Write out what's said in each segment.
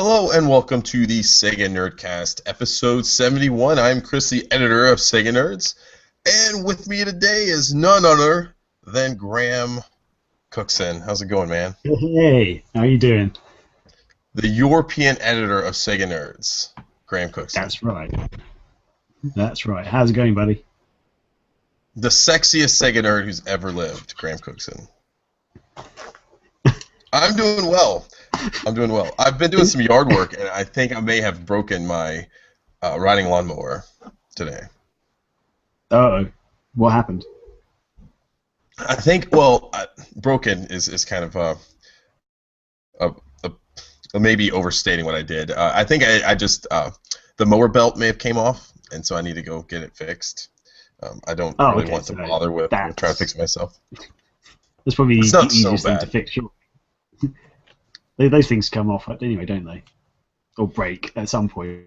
Hello and welcome to the SEGA Nerdcast, episode 71. I'm Chris, the editor of SEGA Nerds, and with me today is none other than Graham Cookson. How's it going, man? Hey, how you doing? The European editor of SEGA Nerds, Graham Cookson. That's right. That's right. How's it going, buddy? The sexiest SEGA nerd who's ever lived, Graham Cookson. I'm doing well. I've been doing some yard work, and I think I may have broken my riding lawnmower today. Uh-oh. What happened? I think, broken is kind of a maybe overstating what I did. I think I just, the mower belt may have came off, and so I need to go get it fixed. I don't really want to bother with trying to fix it myself. That's probably it's the not easiest so thing bad. to fix. Those things come off anyway, don't they? Or break at some point.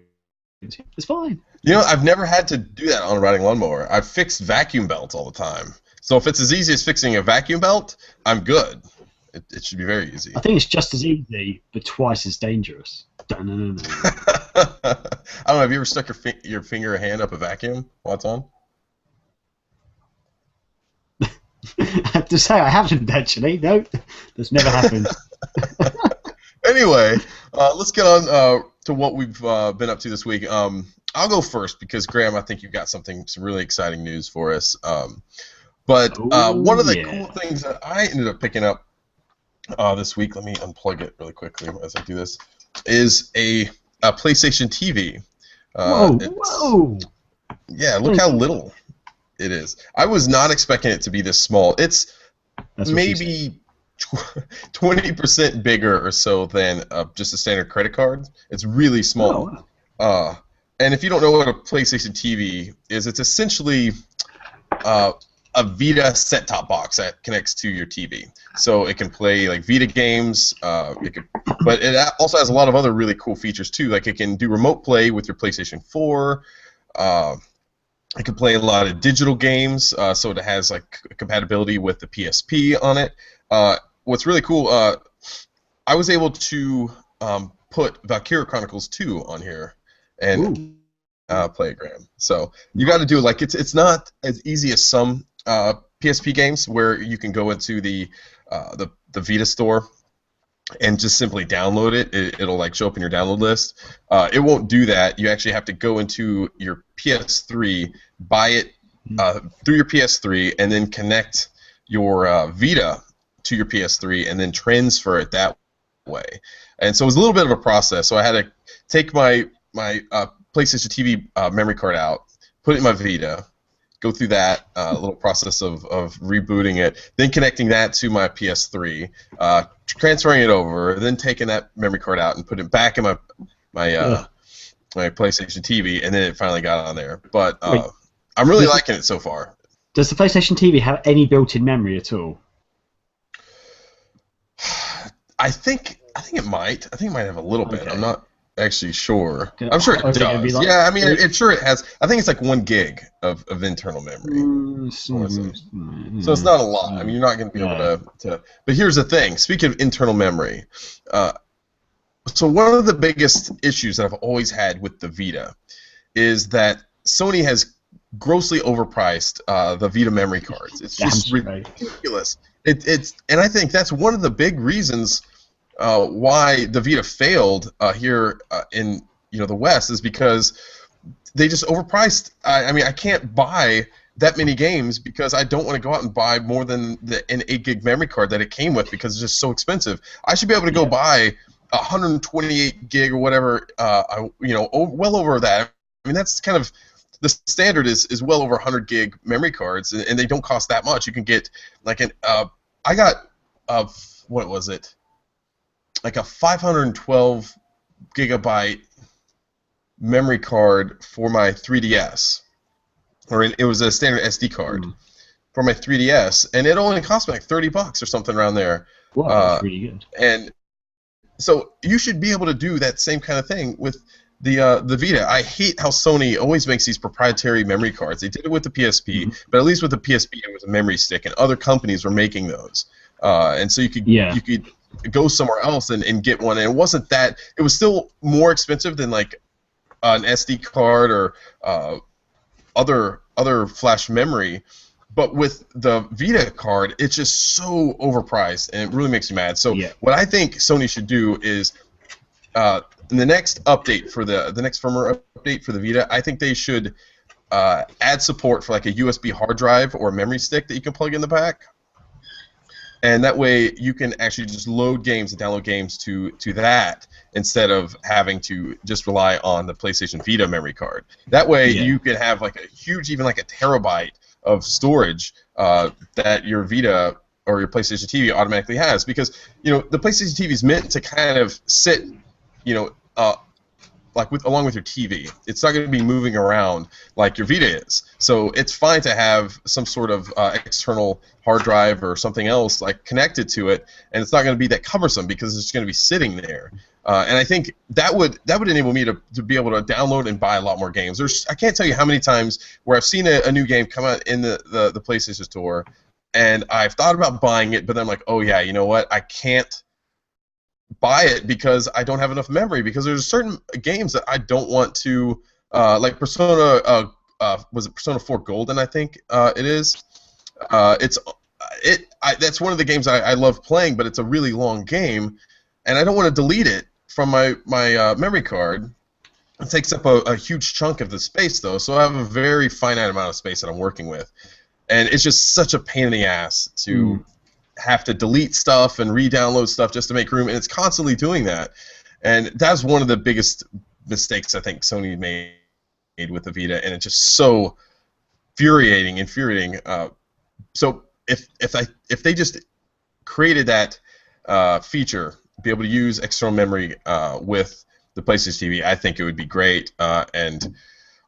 It's fine. You know, I've never had to do that on a riding lawnmower. I've fixed vacuum belts all the time. So if it's as easy as fixing a vacuum belt, I'm good. It should be very easy. I think it's just as easy, but twice as dangerous. I don't know, have you ever stuck your finger or hand up a vacuum while it's on? I have to say I haven't actually. No, that's never happened. Anyway, let's get on to what we've been up to this week. I'll go first because, Graham, I think you've got some really exciting news for us. But one of the cool things that I ended up picking up this week, let me unplug it really quickly as I do this, is a PlayStation TV. Whoa! Yeah, look how little it is. I was not expecting it to be this small. It's maybe 20% bigger or so than just a standard credit card. It's really small. Oh, wow. And if you don't know what a PlayStation TV is, it's essentially a Vita set-top box that connects to your TV. So it can play like Vita games, but it also has a lot of other really cool features too. Like it can do remote play with your PlayStation 4. It can play a lot of digital games, so it has like compatibility with the PSP on it. What's really cool, I was able to put Valkyria Chronicles 2 on here and play it, Graham. So you got to do it. Like it's not as easy as some PSP games where you can go into the Vita store and just simply download it. It'll like show up in your download list. It won't do that. You actually have to go into your PS3, buy it through your PS3, and then connect your Vita to your PS3, and then transfer it that way. And so it was a little bit of a process. So I had to take my PlayStation TV memory card out, put it in my Vita, go through that little process of rebooting it, then connecting that to my PS3, transferring it over, then taking that memory card out and putting it back in my PlayStation TV, and then it finally got on there. But I'm really liking it so far. Does the PlayStation TV have any built-in memory at all? I think it might. I think it might have a little bit. Okay. I'm not actually sure. I'm sure it does. Like, yeah, I mean, it has. I think it's like 1 gig of internal memory. So it's not a lot. I mean, you're not going to be able to. But here's the thing. Speaking of internal memory, so one of the biggest issues that I've always had with the Vita is that Sony has grossly overpriced the Vita memory cards. It's just ridiculous. And I think that's one of the big reasons why the Vita failed here in the West, is because they just overpriced. I mean, I can't buy that many games because I don't want to go out and buy more than an 8 gig memory card that it came with because it's just so expensive. I should be able to go buy 128 gig or whatever. Well over that. I mean, that's kind of the standard is well over 100 gig memory cards, and they don't cost that much. You can get like I got what was it? Like a 512 gigabyte memory card for my 3DS, it was a standard SD card for my 3DS, and it only cost me like $30 or something around there. Wow, that's pretty good. And so you should be able to do that same kind of thing with the Vita. I hate how Sony always makes these proprietary memory cards. They did it with the PSP, but at least with the PSP it was a memory stick, and other companies were making those. And so you could go somewhere else and get one. And it wasn't that. It was still more expensive than like an SD card or other flash memory. But with the Vita card, it's just so overpriced, and it really makes me mad. So what I think Sony should do is, in the next update for the next firmware update for the Vita, I think they should add support for like a USB hard drive or a memory stick that you can plug in the back, and that way you can actually just load games and download games to that instead of having to just rely on the PlayStation Vita memory card. That way you can have like a huge, even like a terabyte of storage that your Vita or your PlayStation TV automatically has, because the PlayStation TV is meant to kind of sit, like along with your TV. It's not going to be moving around like your Vita is. So it's fine to have some sort of external hard drive or something else like connected to it, and it's not going to be that cumbersome because it's going to be sitting there. And I think that would enable me to be able to download and buy a lot more games. I can't tell you how many times where I've seen a new game come out in the PlayStation Store, and I've thought about buying it, but then I'm like, oh yeah, you know what? I can't buy it because I don't have enough memory, because there's certain games that I don't want to, like Persona, was it Persona 4 Golden, I think it is. That's one of the games I love playing, but it's a really long game, and I don't want to delete it from my memory card. It takes up a huge chunk of the space, though, so I have a very finite amount of space that I'm working with. And it's just such a pain in the ass to have to delete stuff and re-download stuff just to make room, and it's constantly doing that. And that's one of the biggest mistakes I think Sony made with the Vita, and it's just so infuriating. So if they just created that feature, be able to use external memory with the PlayStation TV, I think it would be great. And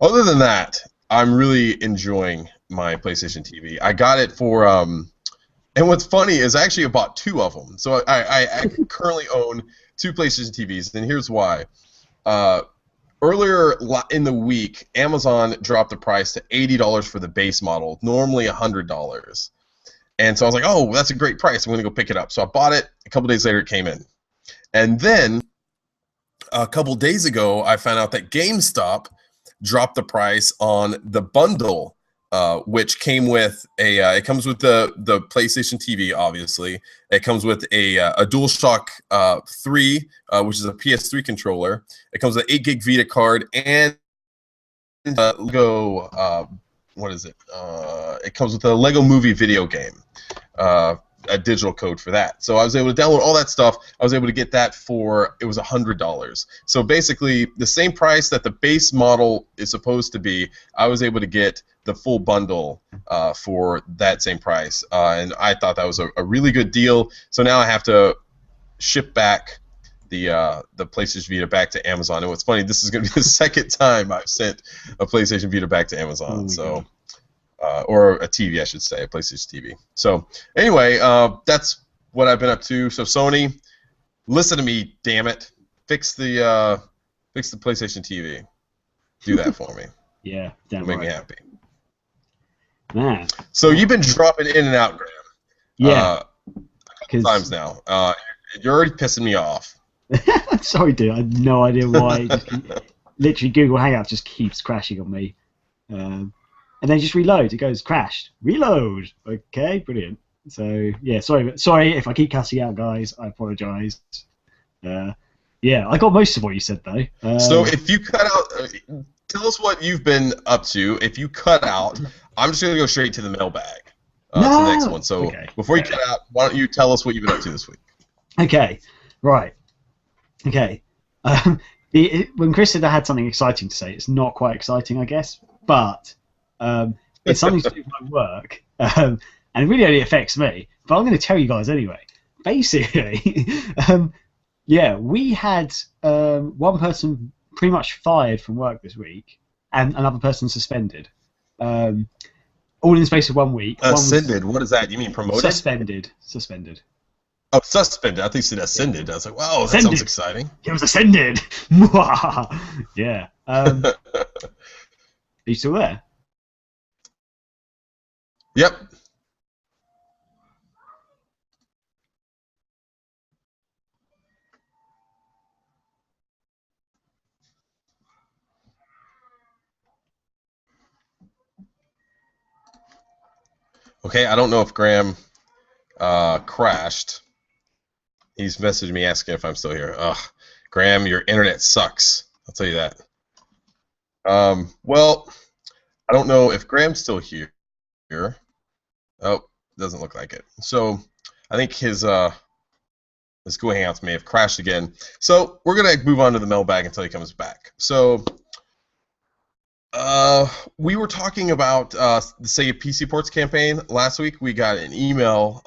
other than that, I'm really enjoying my PlayStation TV. I got it for, and what's funny is I actually bought 2 of them. So I currently own 2 PlayStation TVs, and here's why. Earlier in the week, Amazon dropped the price to $80 for the base model, normally $100. And so I was like, oh, that's a great price. I'm going to go pick it up. So I bought it. A couple days later, it came in. And then a couple days ago, I found out that GameStop dropped the price on the bundle, which came with it comes with the PlayStation TV, obviously. It comes with a DualShock 3, which is a PS3 controller. It comes with an 8 gig Vita card and Lego. What is it? It comes with a Lego Movie video game. A digital code for that. So I was able to download all that stuff. I was able to get that for, it was $100. So basically the same price that the base model is supposed to be, I was able to get the full bundle for that same price. And I thought that was a really good deal. So now I have to ship back the PlayStation Vita back to Amazon. And what's funny, this is going to be the second time I've sent a PlayStation Vita back to Amazon. Or a TV, I should say, a PlayStation TV. So anyway, that's what I've been up to. So Sony, listen to me, damn it! Fix the PlayStation TV. Do that for me. Yeah, damn make right. me happy. Man. So you've been dropping in and out, Graham. Yeah. A couple times now. You're already pissing me off. Sorry, dude. I have no idea why. Literally, Google Hangouts just keeps crashing on me. And then just reload. It goes crashed. Reload. Okay, brilliant. So yeah, sorry if I keep cussing out, guys. I apologise. Yeah, I got most of what you said though. So if you cut out, tell us what you've been up to. If you cut out, I'm just gonna go straight to the mailbag. To the next one. So before you cut out, why don't you tell us what you've been up to this week? Okay. Right. Okay. When Chris said I had something exciting to say, it's not quite exciting, I guess, but. It's something to do with my work, and it really only affects me, but I'm going to tell you guys anyway. Basically, yeah, we had one person pretty much fired from work this week, and another person suspended, all in the space of 1 week. Ascended? What is that? You mean promoted? Suspended. Oh, suspended. I think you said ascended. I was like, wow, that sounds exciting. He was ascended! Yeah. Are you still there? Yep. Okay, I don't know if Graham crashed. He's messaged me asking if I'm still here. Ugh, Graham, your internet sucks. I'll tell you that. Well, I don't know if Graham's still here. Oh, doesn't look like it. So I think his Google Hangouts may have crashed again. So we're gonna move on to the mailbag until he comes back. So we were talking about the Sega PC Ports campaign last week. We got an email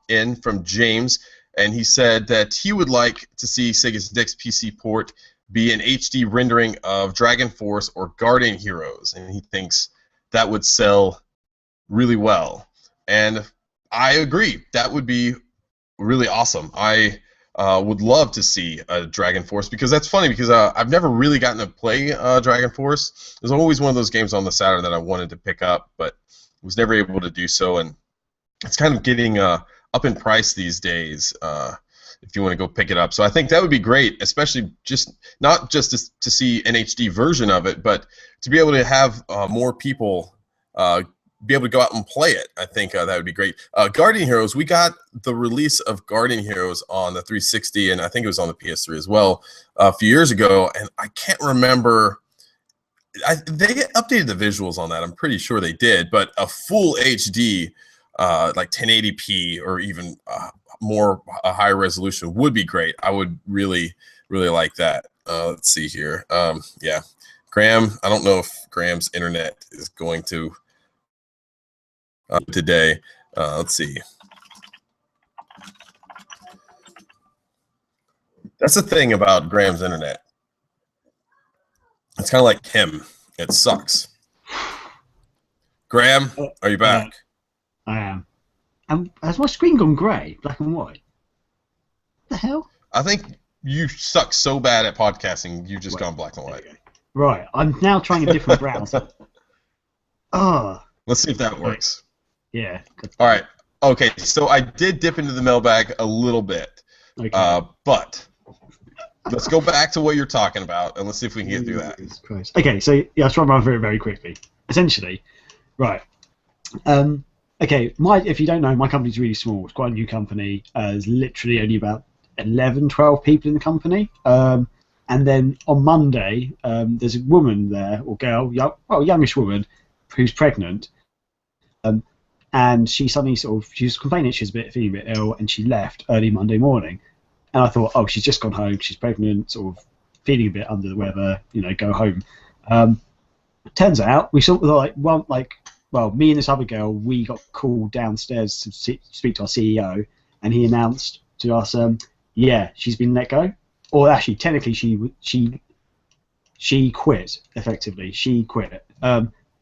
in from James, and he said that he would like to see Sega's next PC port be an HD rendering of Dragon Force or Guardian Heroes, and he thinks that would sell really well. And I agree. That would be really awesome. I would love to see a Dragon Force, because that's funny, because I've never really gotten to play Dragon Force. There's always one of those games on the Saturday that I wanted to pick up, but was never able to do so, and it's kind of getting up in price these days if you want to go pick it up. So I think that would be great, especially not just to see an HD version of it, but to be able to have more people be able to go out and play it. I think that would be great. Guardian Heroes, we got the release of Guardian Heroes on the 360, and I think it was on the PS3 as well a few years ago, and I can't remember. They updated the visuals on that. I'm pretty sure they did, but a full HD, like 1080p or even more higher resolution would be great. I would really, really like that. Let's see here. Yeah, Graham, I don't know if Graham's internet is going to today. Let's see. That's the thing about Graham's internet. It's kind of like him. It sucks. Graham, are you back? I am. Has my screen gone grey, black and white? What the hell? I think you suck so bad at podcasting, you've just gone black and white. Right, I'm now trying a different browser. Let's see if that works. Yeah. All right. Okay, so I did dip into the mailbag a little bit, but let's go back to what you're talking about, and let's see if we can get through that. Christ. Okay, so yeah, I'll try and run through it very quickly. Essentially, right. Okay, if you don't know, my company's really small. It's quite a new company. There's literally only about 11, 12 people in the company. And then on Monday, there's a woman there, or girl, youngish woman, who's pregnant. And she suddenly she was complaining she was feeling a bit ill, and she left early Monday morning. And I thought, oh, she's just gone home, she's pregnant, sort of feeling a bit under the weather, go home. Turns out, we me and this other girl, we got called downstairs to speak to our CEO, and he announced to us, yeah, she's been let go. Or actually, technically, she quit, effectively. She quit.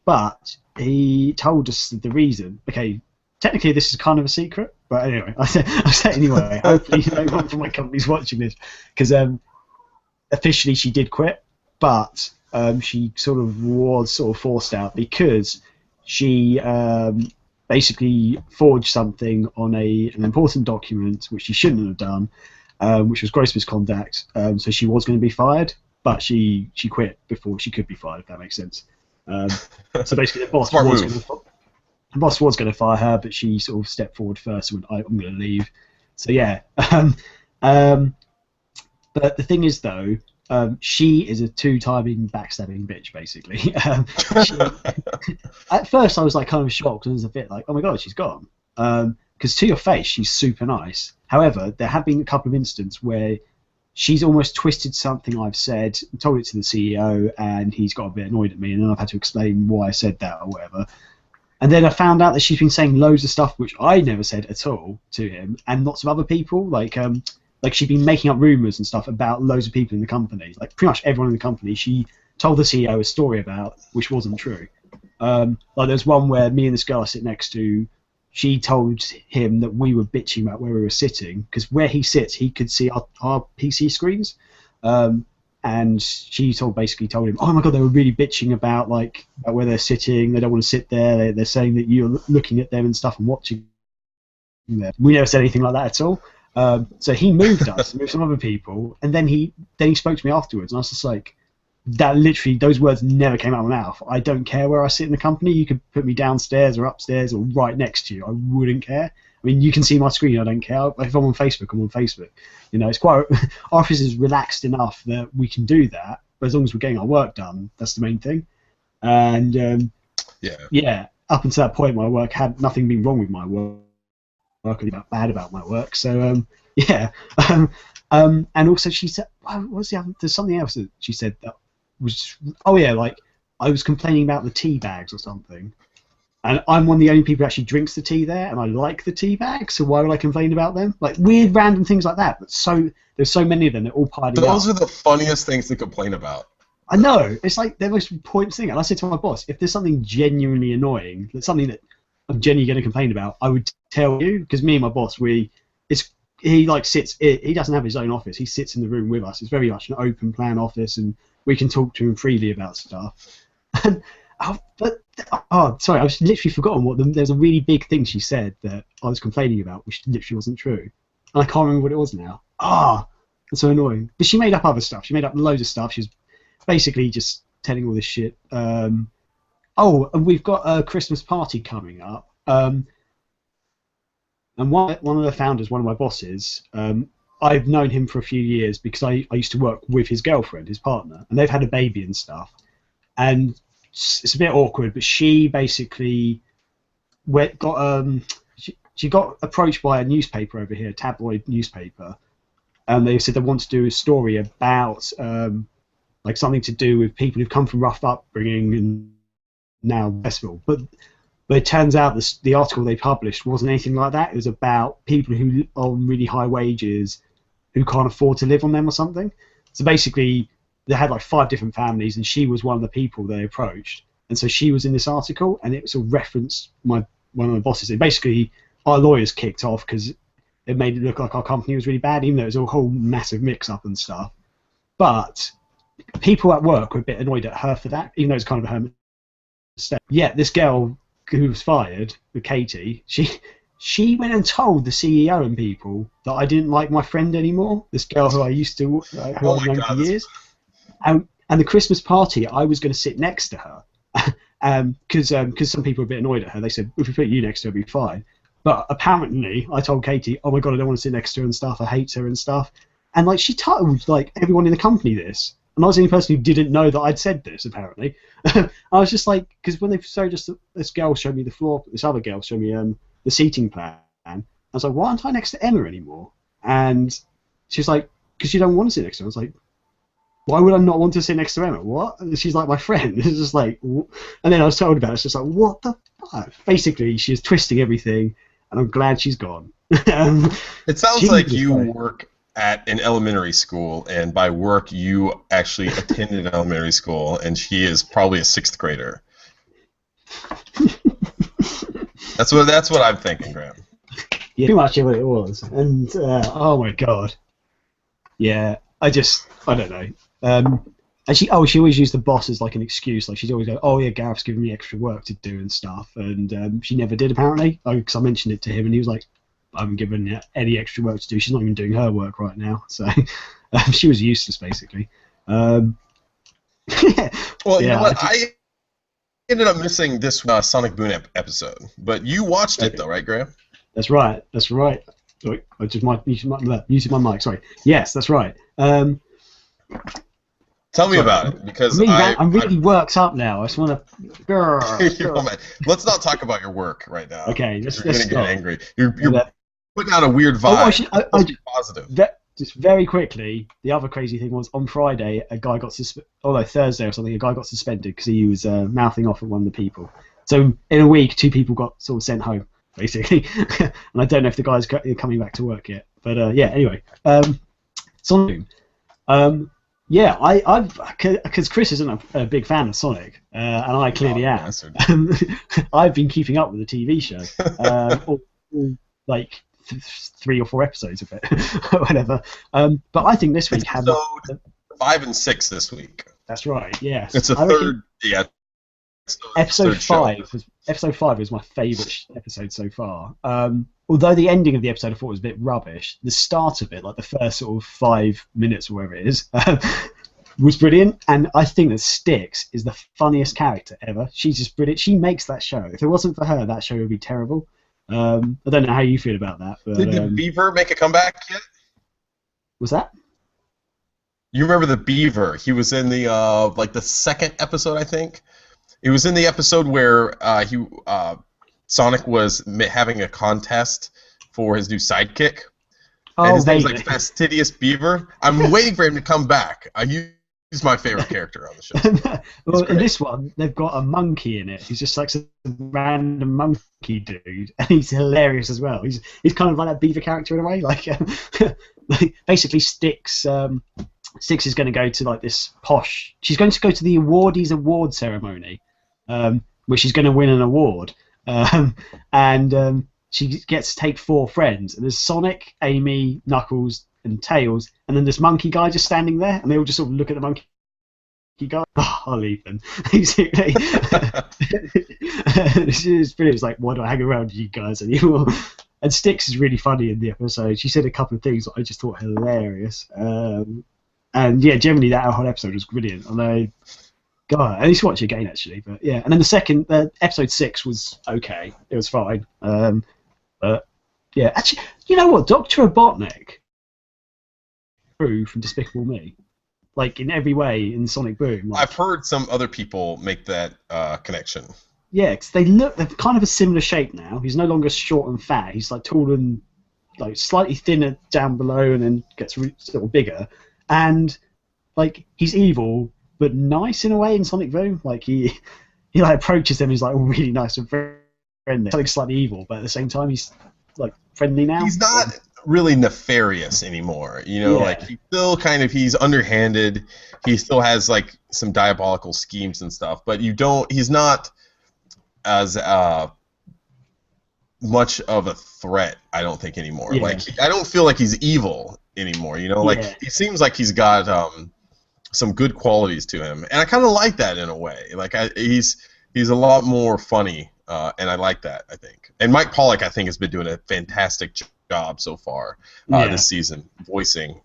But he told us the reason. Okay, technically this is kind of a secret, but anyway, I said it anyway. Hopefully no one from my company's watching this, because officially she did quit, but she was forced out because she basically forged something on an important document which she shouldn't have done, which was gross misconduct. So she was going to be fired, but she quit before she could be fired, if that makes sense. So basically, the boss was going to fire her, but she stepped forward first and went, I'm going to leave. So yeah. But the thing is, though, she is a two-timing backstabbing bitch, basically. At first, I was kind of shocked, and I was a bit like, oh my god, she's gone. Because to your face, she's super nice. However, there have been a couple of instances where she's almost twisted something I've said, told it to the CEO, and he's got a bit annoyed at me, and then I've had to explain why I said that or whatever. And then I found out that she's been saying loads of stuff which I never said at all to him, and lots of other people. Like she'd been making up rumours and stuff about loads of people in the company. Like pretty much everyone in the company, she told the CEO a story about, which wasn't true. There's one where me and this girl I sit next to, she told him that we were bitching about where we were sitting, because where he sits, he could see our PC screens. And she basically told him, oh my god, they were really bitching about where they're sitting. They don't want to sit there. They're saying that you're looking at them and stuff and watching them. We never said anything like that at all. So he moved us, moved some other people, and then he spoke to me afterwards, and I was just like, that literally, those words never came out of my mouth. I don't care where I sit in the company. You could put me downstairs or upstairs or right next to you. I wouldn't care. I mean, you can see my screen. I don't care. If I'm on Facebook, I'm on Facebook. You know, it's quite. Our office is relaxed enough that we can do that. But as long as we're getting our work done, that's the main thing. And yeah, up until that point, my work had nothing been wrong with my work. Bad about my work. So yeah. And also she said, what was the other? There's something else that she said that was. Oh yeah, like I was complaining about the tea bags or something. And I'm one of the only people who actually drinks the tea there, and I like the tea bags, so why would I complain about them? Like, weird random things like that, but there's so many of them, they're all piling up. Those are the funniest things to complain about. I know, it's like the most pointless thing. And I said to my boss, if there's something genuinely annoying, that's something that I'm genuinely going to complain about, I would tell you, because me and my boss, he doesn't have his own office, he sits in the room with us. It's very much an open plan office, and we can talk to him freely about stuff. Sorry, I was literally forgotten there's a really big thing she said that I was complaining about, which literally wasn't true. And I can't remember what it was now. That's so annoying. But she made up other stuff. She made up loads of stuff. She was basically just telling all this shit. And we've got a Christmas party coming up. And one of the founders, one of my bosses, I've known him for a few years because I used to work with his girlfriend, his partner, and they've had a baby and stuff. And it's a bit awkward, but she basically she got approached by a newspaper over here, a tabloid newspaper, and they said they want to do a story about like something to do with people who've come from rough upbringing and now festival. But it turns out the article they published wasn't anything like that. It was about people who are on really high wages who can't afford to live on them or something. So basically, they had like 5 different families, and she was one of the people they approached, and so she was in this article, and it sort of referenced one of my bosses. And basically, our lawyers kicked off because it made it look like our company was really bad, even though it was a whole massive mix-up and stuff. But people at work were a bit annoyed at her for that, even though it's kind of her mistake. Yeah, this girl who was fired, Katie, she went and told the CEO and people that I didn't like my friend anymore. This girl who I used to, who I've known for years. And the Christmas party, I was going to sit next to her, because some people were a bit annoyed at her. They said, if we put you next to her, it'll be fine. But apparently, I told Katie, oh my god, I don't want to sit next to her and stuff. I hate her and stuff. And like she told like everyone in the company this, and I was the only person who didn't know that I'd said this. Apparently, I was just like, because when they showed us this girl showed me the floor, this other girl showed me the seating plan. I was like, why aren't I next to Emma anymore? And she was like, because you don't want to sit next to her. I was like, why would I not want to sit next to Emma? What? And she's like my friend. It's just like, and then I was told about it. It's just like, what the fuck? Basically, she's twisting everything, and I'm glad she's gone. It sounds like you work at an elementary school, and by work you actually attended an elementary school, and she is probably a 6th grader. That's what I'm thinking, Graham. Yeah, pretty much what it was. And oh my god. Yeah, I don't know. And she always used the boss as like an excuse. Like she'd always go, "Oh yeah, Gareth's giving me extra work to do and stuff," and she never did apparently. Because I mentioned it to him, and he was like, "I haven't given her any extra work to do. She's not even doing her work right now." So she was useless basically. Well, you know what? I ended up missing this Sonic Boom episode, but you watched it though, right, Graham? That's right. Sorry, I just muted my mic. Sorry. Yes, that's right. Tell me about it, because I'm really worked up now. I just want to. Let's not talk about your work right now. Okay, you're going to get angry. You're putting out a weird vibe. Positive. Just very quickly, the other crazy thing was on Friday, a guy got Thursday or something, a guy got suspended because he was mouthing off at one of the people. So in a week, 2 people got sort of sent home, basically. And I don't know if the guy's coming back to work yet. But yeah, anyway, Sonic. Yeah, because Chris isn't a big fan of Sonic, and I clearly am. I've been keeping up with the TV show, all, like 3 or 4 episodes of it, whatever. But I think this week had 5 and 6 this week. That's right. Yes, it's a third. Yeah. Episode 5 was my favourite episode so far. Although the ending of the episode I thought was a bit rubbish, the start of it, like the first sort of 5 minutes or whatever it is, was brilliant, and I think that Styx is the funniest character ever. She's just brilliant. She makes that show. If it wasn't for her, that show would be terrible. I don't know how you feel about that. But, did the Beaver make a comeback yet? Was that? You remember the Beaver? He was in the like the second episode, I think. It was in the episode where Sonic was having a contest for his new sidekick. And his name's like Fastidious Beaver. I'm waiting for him to come back. He's my favorite character on the show. Well, in this one, they've got a monkey in it. He's just like some random monkey dude, and he's hilarious as well. He's kind of like that Beaver character in a way. Like, like basically, Styx is going to go to like this posh. She's going to go to the awardees award ceremony, where she's going to win an award, and she gets to take 4 friends. And there's Sonic, Amy, Knuckles, and Tails, and then this monkey guy just standing there, and they all just sort of look at the monkey guy. Oh, I'll leave them. Basically, it's brilliant. It's like, why do I hang around you guys anymore? And Styx is really funny in the episode. She said a couple of things that I just thought hilarious. And yeah, generally that whole episode was brilliant. Although, God, I need to watch it again actually. But yeah, and then the second, episode 6 was okay. It was fine. But yeah, actually, you know what? Dr. Robotnik from Despicable Me, like in every way in Sonic Boom. Like, I've heard some other people make that connection. Yeah, because they're kind of a similar shape now. He's no longer short and fat. He's like tall and like slightly thinner down below, and then gets sort of bigger. And like he's evil, but nice in a way in Sonic Boom. Like he like approaches them. He's like really nice and friendly. Something slightly evil, but at the same time he's like friendly now. He's not really nefarious anymore, you know. Yeah. Like he's underhanded. He still has like some diabolical schemes and stuff, but he's not as much of a threat, I don't think, anymore. Yeah. Like I don't feel like he's evil anymore, you know. Like he seems like he's got some good qualities to him, and I kind of like that in a way. Like he's a lot more funny, and I like that, I think. And Mike Pollock, I think, has been doing a fantastic job so far this season, voicing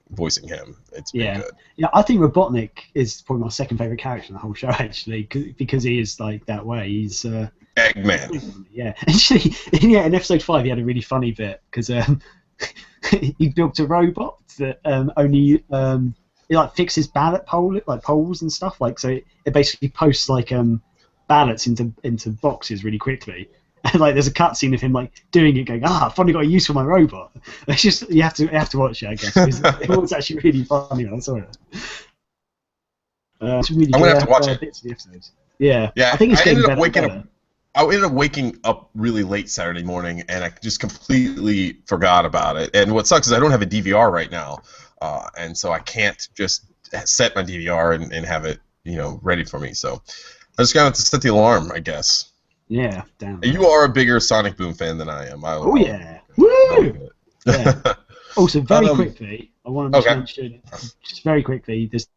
him. It's been good. Yeah, I think Robotnik is probably my second favorite character in the whole show, actually, because he is like that way. He's Eggman. Yeah, actually, in episode 5, he had a really funny bit because he built a robot that only it like fixes polls and stuff. Like, so it basically posts like ballots into boxes really quickly. And like there's a cutscene of him like doing it, going, I've finally got a use for my robot. It's just you have to watch it, I guess. It was actually really funny when I saw it. It's really I'm gonna have to watch it. Bits of the episodes. Yeah. I think it's getting ended better. I ended up waking up really late Saturday morning, and I just completely forgot about it. And what sucks is I don't have a DVR right now, and so I can't just set my DVR and have it, ready for me. So I just got to set the alarm, I guess. Yeah, damn. You are a bigger Sonic Boom fan than I am. Yeah. Woo! Yeah. Also, very quickly, I want to mention, just very quickly, there's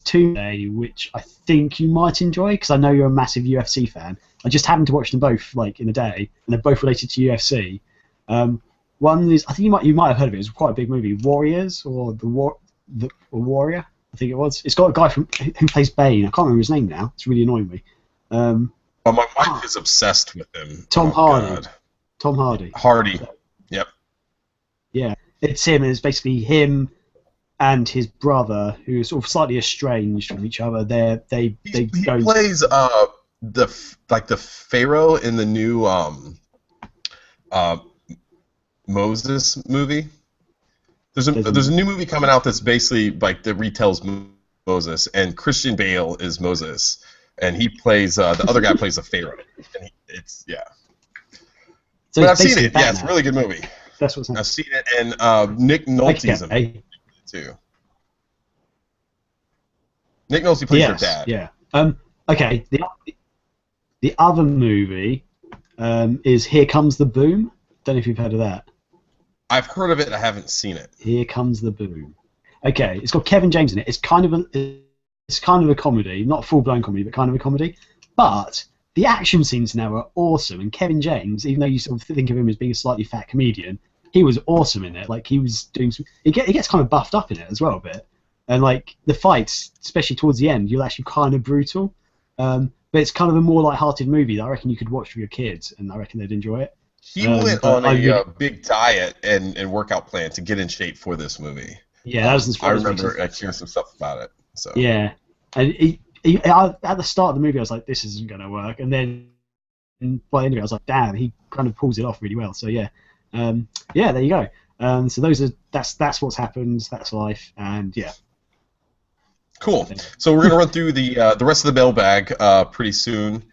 2 today which I think you might enjoy, because I know you're a massive UFC fan. I just happened to watch them both like in a day, and they're both related to UFC. One is, I think you might have heard of it. It's quite a big movie, Warriors, or the Warrior, I think it was. It's got a guy who plays Bane. I can't remember his name now. It's really annoying me. My wife is obsessed with him. Tom Hardy. God. Tom Hardy. Hardy. Yep. Yeah, it's him. And it's basically him and his brother, who is sort of slightly estranged from each other. He plays the Pharaoh in the new Moses movie. There's a new movie coming out that's basically like that retells Moses, and Christian Bale is Moses. And he plays the other guy plays the Pharaoh. And So but I've seen it. Yeah, it's a really good movie. That's what's I've seen it, and Nick Nolte's in it too. Nick Nolte plays their dad. Yeah. Okay. The other movie is Here Comes the Boom. Don't know if you've heard of that. I've heard of it. I haven't seen it. Here Comes the Boom. Okay, it's got Kevin James in it. It's kind of a comedy, not a full-blown comedy, but kind of a comedy. But the action scenes now are awesome, and Kevin James, even though you sort of think of him as being a slightly fat comedian, he was awesome in it. Like he was doing he gets kind of buffed up in it as well a bit. and like the fights, especially towards the end, you're actually kind of brutal. But it's kind of a more light-hearted movie that I reckon you could watch with your kids, and I reckon they'd enjoy it. He went on a big diet and workout plan to get in shape for this movie. Yeah, that was I remember hearing some stuff about it. So yeah, and at the start of the movie, I was like, "This isn't going to work," and then by the end of it, I was like, "Damn, he kind of pulls it off really well." So yeah, yeah, there you go. So that's what's happened. That's life, and yeah. Cool. So we're gonna run through the rest of the mailbag pretty soon,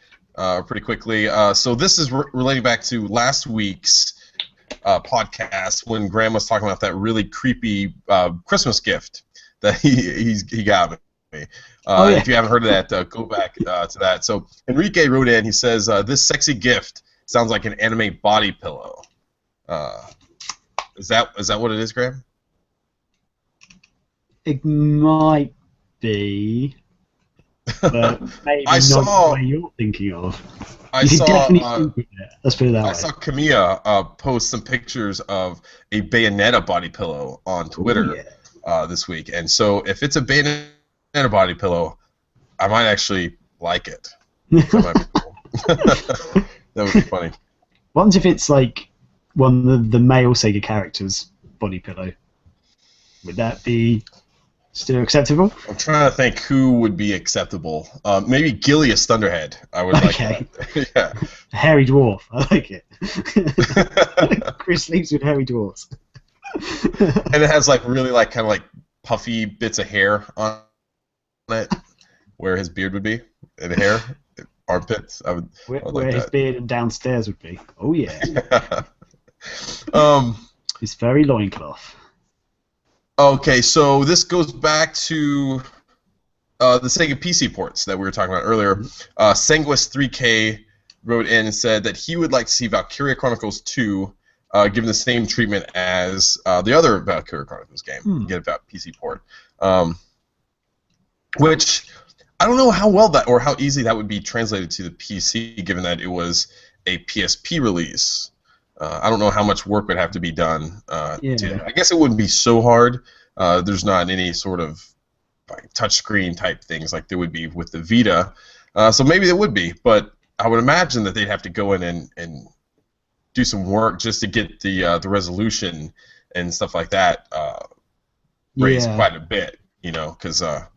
pretty quickly. So this is relating back to last week's podcast when Graham was talking about that really creepy Christmas gift that he got me. If you haven't heard of that, go back to that. So Enrique wrote in. He says, "This sexy gift sounds like an anime body pillow." Is that what it is, Graham? It might be, but maybe I not saw, what you're thinking of. I you saw. Definitely think it. Let's put it that way. I saw Kamiya post some pictures of a Bayonetta body pillow on Twitter this week, and so if it's a Bayonetta body pillow, I might actually like it. That might be cool. That would be funny. What if it's like one of the male SEGA characters' body pillow? Would that be still acceptable? I'm trying to think who would be acceptable. Maybe Gilius Thunderhead. I would like that. Yeah. Hairy dwarf. I like it. Chris sleeps with hairy dwarfs. And it has like really like kind of like puffy bits of hair on it, where his beard would be, and hair, armpits. I would where like his that. beard and downstairs would be. Oh yeah. His furry loincloth. Okay, so this goes back to the Sega PC ports that we were talking about earlier. Sanguis 3K wrote in and said that he would like to see Valkyria Chronicles 2 given the same treatment as the other Valkyria Chronicles game. Get about PC port. Which, I don't know how well that, or how easy that would be translated to the PC, given that it was a PSP release. I don't know how much work would have to be done. I guess it wouldn't be so hard. There's not any sort of like touchscreen type things like there would be with the Vita. So maybe there would be, but I would imagine that they'd have to go in and do some work just to get the resolution and stuff like that raised quite a bit. You know, because I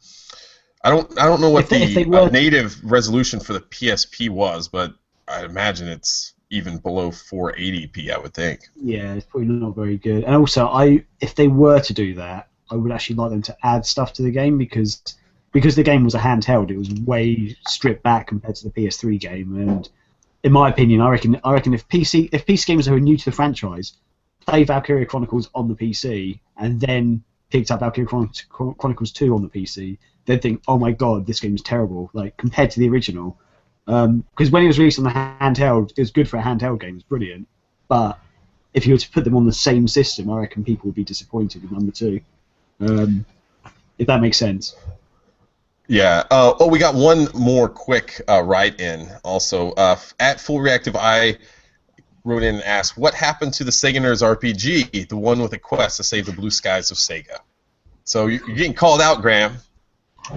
don't know what the native resolution for the PSP was, but I'd imagine it's even below 480p, I would think. Yeah, it's probably not very good. And also, if they were to do that, I would actually like them to add stuff to the game because the game was a handheld. It was way stripped back compared to the PS3 game. And in my opinion, I reckon if PC gamers who are new to the franchise play Valkyria Chronicles on the PC and then picked up Valkyria Chronicles 2 on the PC, they'd think, oh my god, this game's terrible, like compared to the original. Because when it was released on the handheld, it was good for a handheld game, it was brilliant. But if you were to put them on the same system, I reckon people would be disappointed with number 2. If that makes sense. Yeah. We got one more quick write-in also. At Full Reactive Eye wrote in and asked, what happened to the Sega Nerds RPG, the one with a quest to save the blue skies of Sega? So you're getting called out, Graham.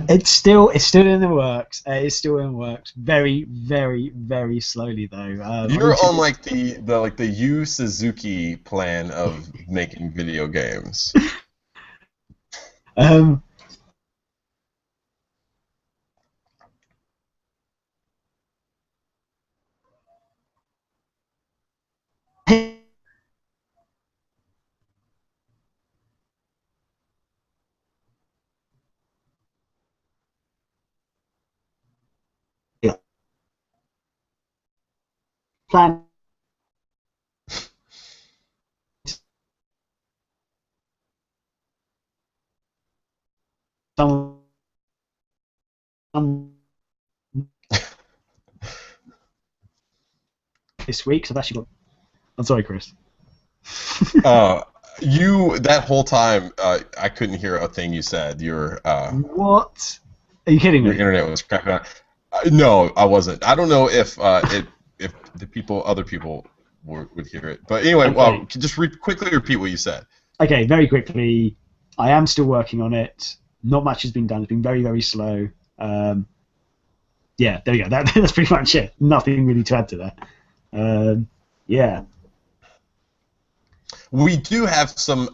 It's still in the works. It's still in the works. Very, very, very slowly though. You're on like the Yu Suzuki plan of making video games. Plan. This week, so I've actually got. I'm sorry, Chris. That whole time, I couldn't hear a thing you said. What? Are you kidding me? Your internet was cracking out. No, I wasn't. I don't know if other people would hear it. But anyway, just quickly repeat what you said. Okay, very quickly. I am still working on it. not much has been done. It's been very, very slow. Yeah, there you go. That's pretty much it. Nothing really to add to that. Yeah. We do have some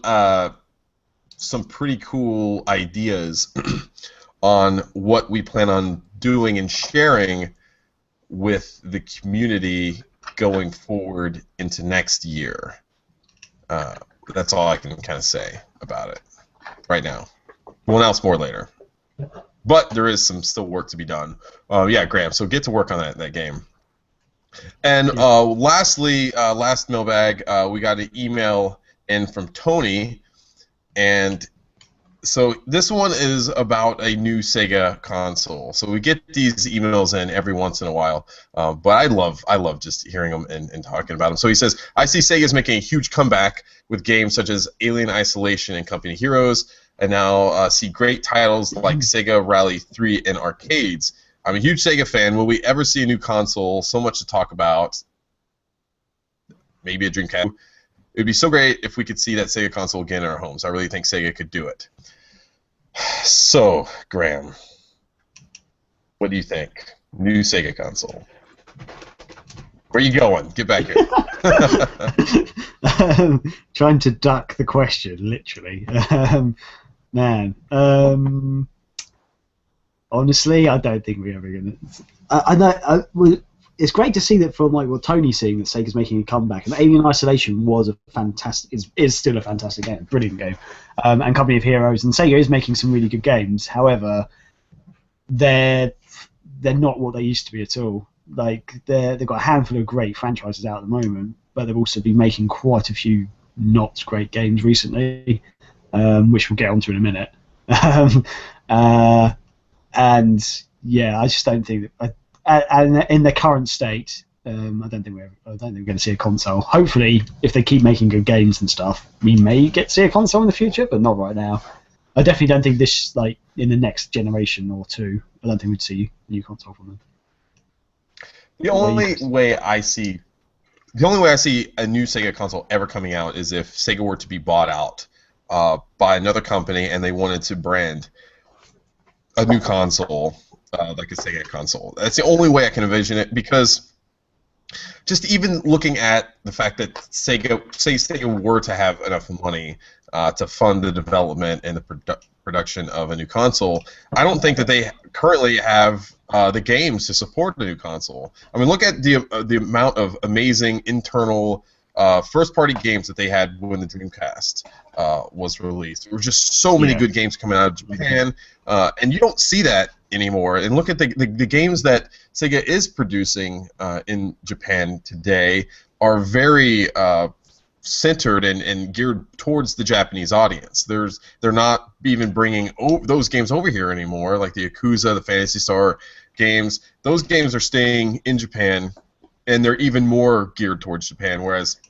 pretty cool ideas on what we plan on doing and sharing with the community going forward into next year. That's all I can kind of say about it right now. We'll announce more later. But there is some still work to be done. Yeah, Graham, so get to work on that game. And lastly, last mailbag, we got an email in from Tony, and so this one is about a new Sega console. So we get these emails in every once in a while, but I love just hearing them and talking about them. So he says, I see Sega's making a huge comeback with games such as Alien Isolation and Company Heroes, and now see great titles like Sega Rally 3 in arcades. I'm a huge Sega fan. Will we ever see a new console? So much to talk about. Maybe a Dreamcast. It would be so great if we could see that Sega console again in our homes. I really think Sega could do it. So, Graham, what do you think? New Sega console. Where are you going? Get back here. Trying to duck the question, literally. Man. Honestly, I don't think we're ever going to... I know... It's great to see that from what Tony's seeing, that Sega's making a comeback. And Alien Isolation was a fantastic, is still a fantastic game, brilliant game, and Company of Heroes. And Sega is making some really good games. However, they're not what they used to be at all. Like they've got a handful of great franchises out at the moment, but they've also been making quite a few not great games recently, which we'll get onto in a minute. And yeah, I just don't think that. And in the current state, I don't think we're going to see a console. Hopefully, if they keep making good games and stuff, we may get to see a console in the future, but not right now. I definitely don't think this, in the next generation or two, I don't think we'd see a new console from them. The only way I see a new Sega console ever coming out is if Sega were to be bought out by another company and they wanted to brand a new console. Like a Sega console. That's the only way I can envision it, because just even looking at the fact that Sega were to have enough money to fund the development and the production of a new console, I don't think that they currently have the games to support a new console. I mean, look at the amount of amazing internal first-party games that they had when the Dreamcast was released. There were just so many good games coming out of Japan, and you don't see that anymore. And look at the games that Sega is producing in Japan today are very centered and geared towards the Japanese audience. They're not even bringing those games over here anymore, like the Yakuza, the Phantasy Star games. Those games are staying in Japan, and they're even more geared towards Japan, whereas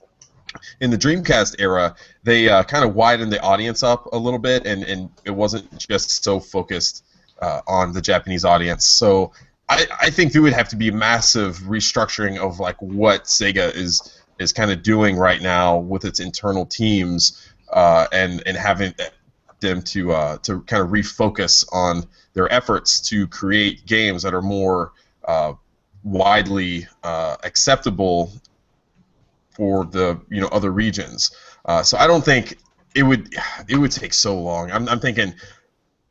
in the Dreamcast era, they kind of widened the audience up a little bit, and it wasn't just so focused on the Japanese audience. So I think there would have to be a massive restructuring of what Sega is kind of doing right now with its internal teams, and having them to kind of refocus on their efforts to create games that are more widely acceptable for the other regions. So I don't think it would take so long. I'm thinking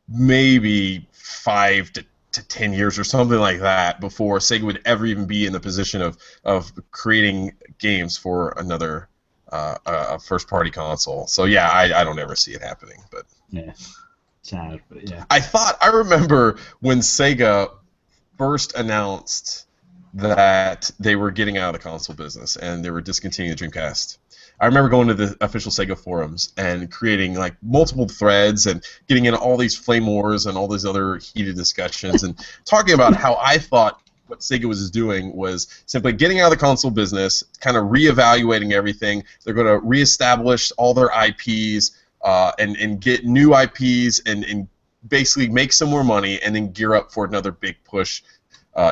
maybe 5 to 10 years or something like that before Sega would ever even be in the position of creating games for another first-party console. So yeah, I don't ever see it happening. But yeah, sad, but yeah. I remember when Sega first announced that they were getting out of the console business and they were discontinuing the Dreamcast. I remember going to the official Sega forums and creating multiple threads and getting into all these flame wars and all these other heated discussions and talking about how I thought what Sega was doing was simply getting out of the console business, kind of reevaluating everything. They're going to reestablish all their IPs and get new IPs and basically make some more money and then gear up for another big push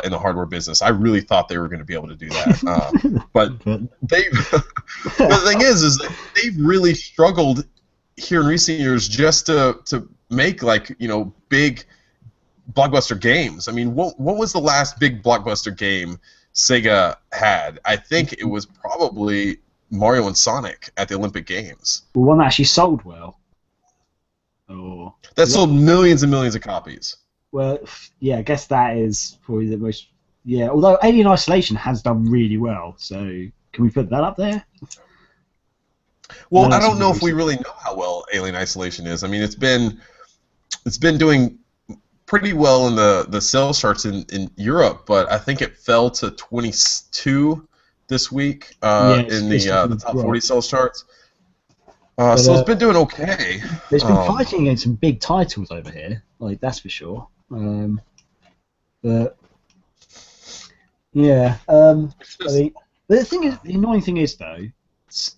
in the hardware business. I really thought they were going to be able to do that, but the thing is that they've really struggled here in recent years just to make like big blockbuster games. I mean, what was the last big blockbuster game Sega had? I think it was probably Mario and Sonic at the Olympic Games. Well, one that actually sold well. Oh. That sold millions and millions of copies. Well, yeah, I guess that is probably the most. Yeah, although Alien Isolation has done really well, so can we put that up there? Well, I don't know if we really know how well Alien Isolation is. I mean, it's been doing pretty well in the sales charts in Europe, but I think it fell to 22 this week in the top 40 sales charts. So it's been doing okay. It's been fighting against some big titles over here, like that's for sure. But yeah, I mean, the annoying thing is though,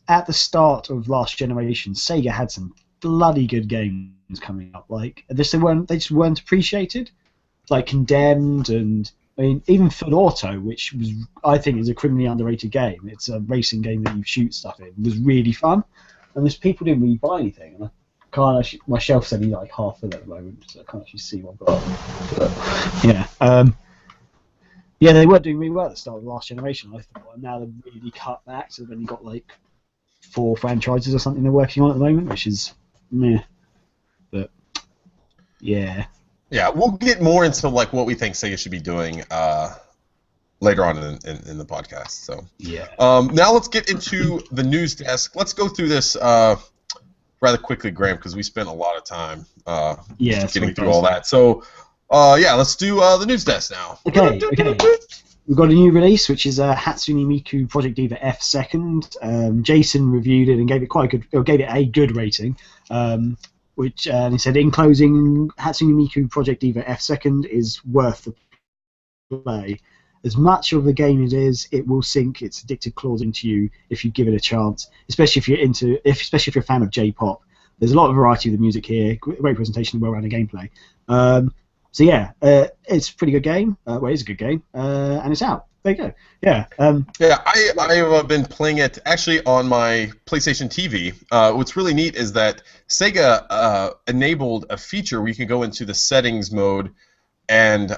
at the start of last generation, Sega had some bloody good games coming up. Like they just weren't appreciated. Like Condemned, and I mean even Full Auto, which was I think is a criminally underrated game. It's a racing game that you shoot stuff in. Was really fun, and there's people didn't really buy anything. And I can't actually, my shelf's only like half full at the moment, so I can't actually see what I've got. But, yeah. Yeah, they were doing really well at the start of the last generation, I thought, and now they've really cut back, so they've only got like 4 franchises or something they're working on at the moment, which is meh. But yeah. Yeah, we'll get more into like what we think Sega should be doing later on in the podcast. So yeah. Now let's get into the news desk. Let's go through this rather quickly, Graham, because we spent a lot of time getting through all that. So. Yeah, let's do the news desk now. Okay. We've got a new release, which is Hatsune Miku Project Diva F Second. Jason reviewed it and gave it a good rating. Which he said, in closing, Hatsune Miku Project Diva F Second is worth the play. As much of the game it is, it will sink its addictive claws into you if you give it a chance. Especially if you're a fan of J-pop. There's a lot of variety of the music here. Great presentation and well-rounded gameplay. So yeah, it's a pretty good game. Well, it's a good game, and it's out. There you go. Yeah. I've been playing it actually on my PlayStation TV. What's really neat is that Sega enabled a feature where you can go into the settings mode and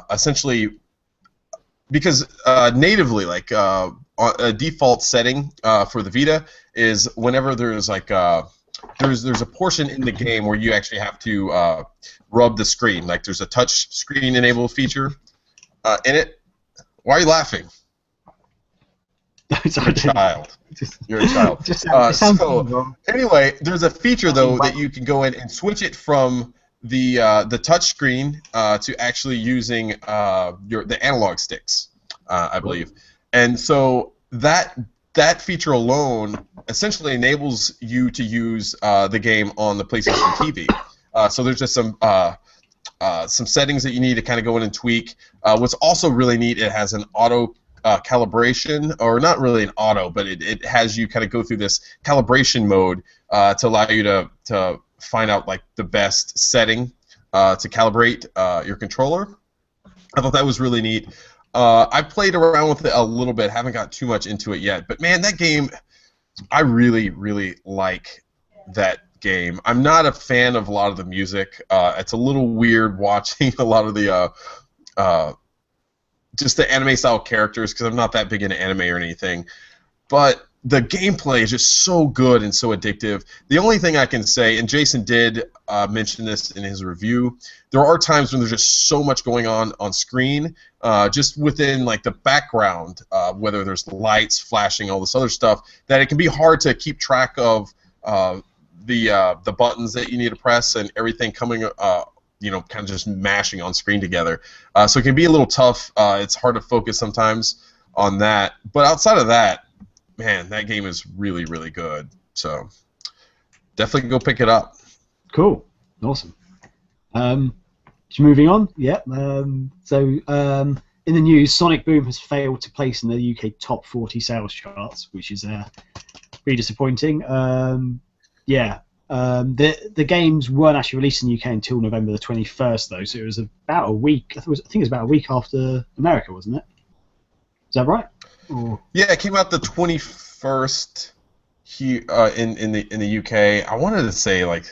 essentially, because natively, like a default setting for the Vita is whenever there's like there's a portion in the game where you actually have to rub the screen. Like there's a touch screen enable feature in it. Why are you laughing? You're a child. You're a child. So anyway, there's a feature though that you can go in and switch it from the touch screen to actually using the analog sticks, I believe. And so that feature alone essentially enables you to use the game on the PlayStation TV. So there's just some settings that you need to kind of go in and tweak. What's also really neat, it has an auto calibration, or not really an auto, but it has you kind of go through this calibration mode to allow you to find out like the best setting to calibrate your controller. I thought that was really neat. I played around with it a little bit, haven't got too much into it yet, but man, that game, I really, really like that game. I'm not a fan of a lot of the music. It's a little weird watching a lot of the just the anime style characters because I'm not that big into anime or anything. But the gameplay is just so good and so addictive. The only thing I can say, and Jason did mention this in his review, there are times when there's just so much going on screen, just within like the background, whether there's lights flashing, all this other stuff, that it can be hard to keep track of the buttons that you need to press and everything coming, kind of just mashing on screen together. So it can be a little tough. It's hard to focus sometimes on that. But outside of that, man, that game is really, really good. So definitely go pick it up. Cool. Awesome. Moving on. Yeah. In the news, Sonic Boom has failed to place in the UK top 40 sales charts, which is pretty disappointing. The games weren't actually released in the UK until November the 21st, though, so it was about a week. I think it was about a week after America, wasn't it? Is that right? Or... Yeah, it came out the 21st here in the UK. I wanted to say like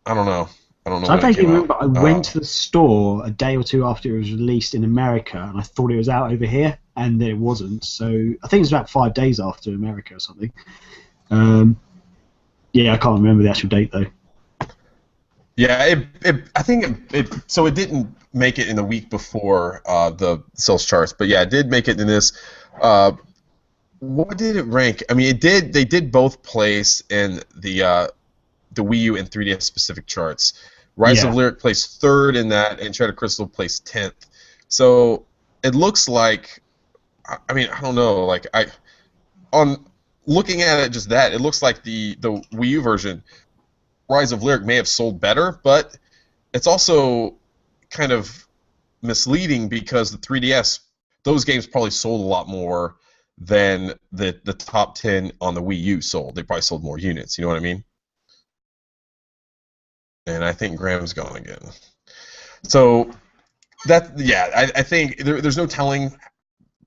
I don't know. I don't know So I when it vaguely came out. remember I went to the store a day or two after it was released in America, and I thought it was out over here, and it wasn't. So I think it was about 5 days after America or something. Yeah, I can't remember the actual date though. Yeah, I think so it didn't make it in the week before the sales charts, but yeah, it did make it in this. Uh, what did it rank? I mean, it did. They did both place in the Wii U and 3DS specific charts. Rise of Yeah, Lyric placed third in that, and Shattered Crystal placed 10th. So it looks like, I mean, I don't know, like on looking at it just that, it looks like the Wii U version, Rise of Lyric may have sold better, but it's also kind of misleading because the 3DS, those games probably sold a lot more than the top 10 on the Wii U sold. They probably sold more units. You know what I mean? And I think Graham's gone again. So yeah, I think there's no telling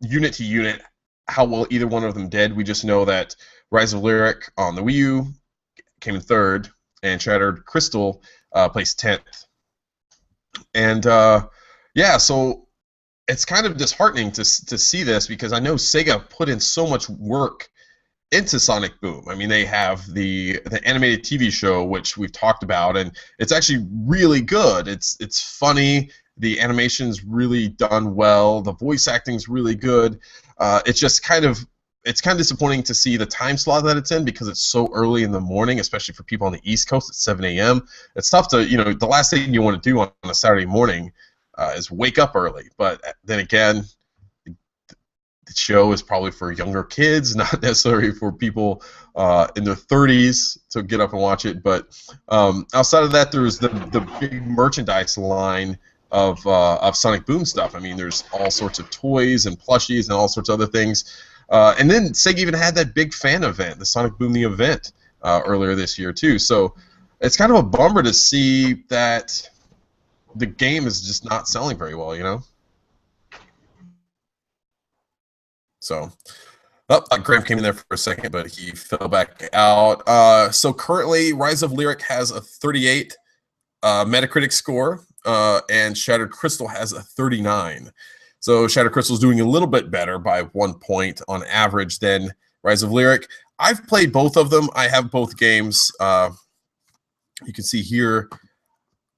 unit to unit how well either one of them did. We just know that Rise of Lyric on the Wii U came in third, and Shattered Crystal placed 10th. And yeah, so it's kind of disheartening to see this because I know Sega put in so much work into Sonic Boom. I mean, they have the animated TV show, which we've talked about, and it's actually really good. It's funny. The animation's really done well. The voice acting's really good. It's just kind of disappointing to see the time slot that it's in because it's so early in the morning, especially for people on the East Coast at 7 a.m. It's tough to, the last thing you want to do on a Saturday morning is wake up early. But then again, the show is probably for younger kids, not necessarily for people in their 30s to get up and watch it. But outside of that, there's the big merchandise line of Sonic Boom stuff. I mean, there's all sorts of toys and plushies and all sorts of other things. And then Sega even had that big fan event, the Sonic Boom the event, earlier this year too. So it's kind of a bummer to see that the game is just not selling very well, So, Graham came in there for a second, but he fell back out. So currently, Rise of Lyric has a 38 Metacritic score, and Shattered Crystal has a 39. So Shattered Crystal is doing a little bit better by 1 point on average than Rise of Lyric. I've played both of them. I have both games. You can see here.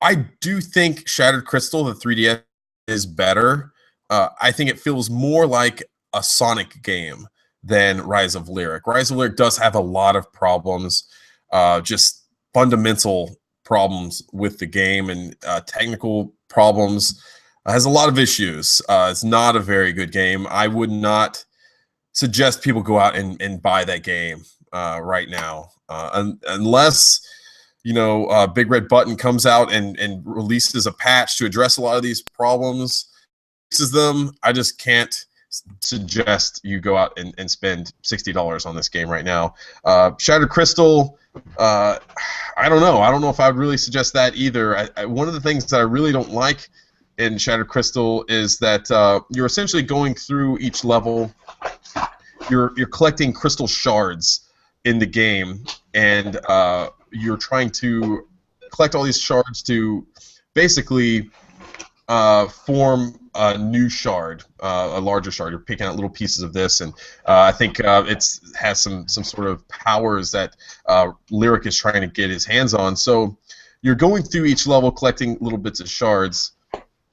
I do think Shattered Crystal, the 3DS, is better. I think it feels more like a Sonic game than Rise of Lyric. Rise of Lyric does have a lot of problems, just fundamental problems with the game and technical problems. Has a lot of issues. It's not a very good game. I would not suggest people go out and buy that game right now, unless Big Red Button comes out and releases a patch to address a lot of these problems. Fixes them. I just can't suggest you go out and spend $60 on this game right now. Shattered Crystal, I don't know. I don't know if I would really suggest that either. One of the things that I really don't like in Shattered Crystal is that you're essentially going through each level. You're collecting crystal shards in the game, and you're trying to collect all these shards to basically form a new shard, a larger shard. You're picking out little pieces of this, and I think it has some sort of powers that Lyric is trying to get his hands on. So you're going through each level collecting little bits of shards,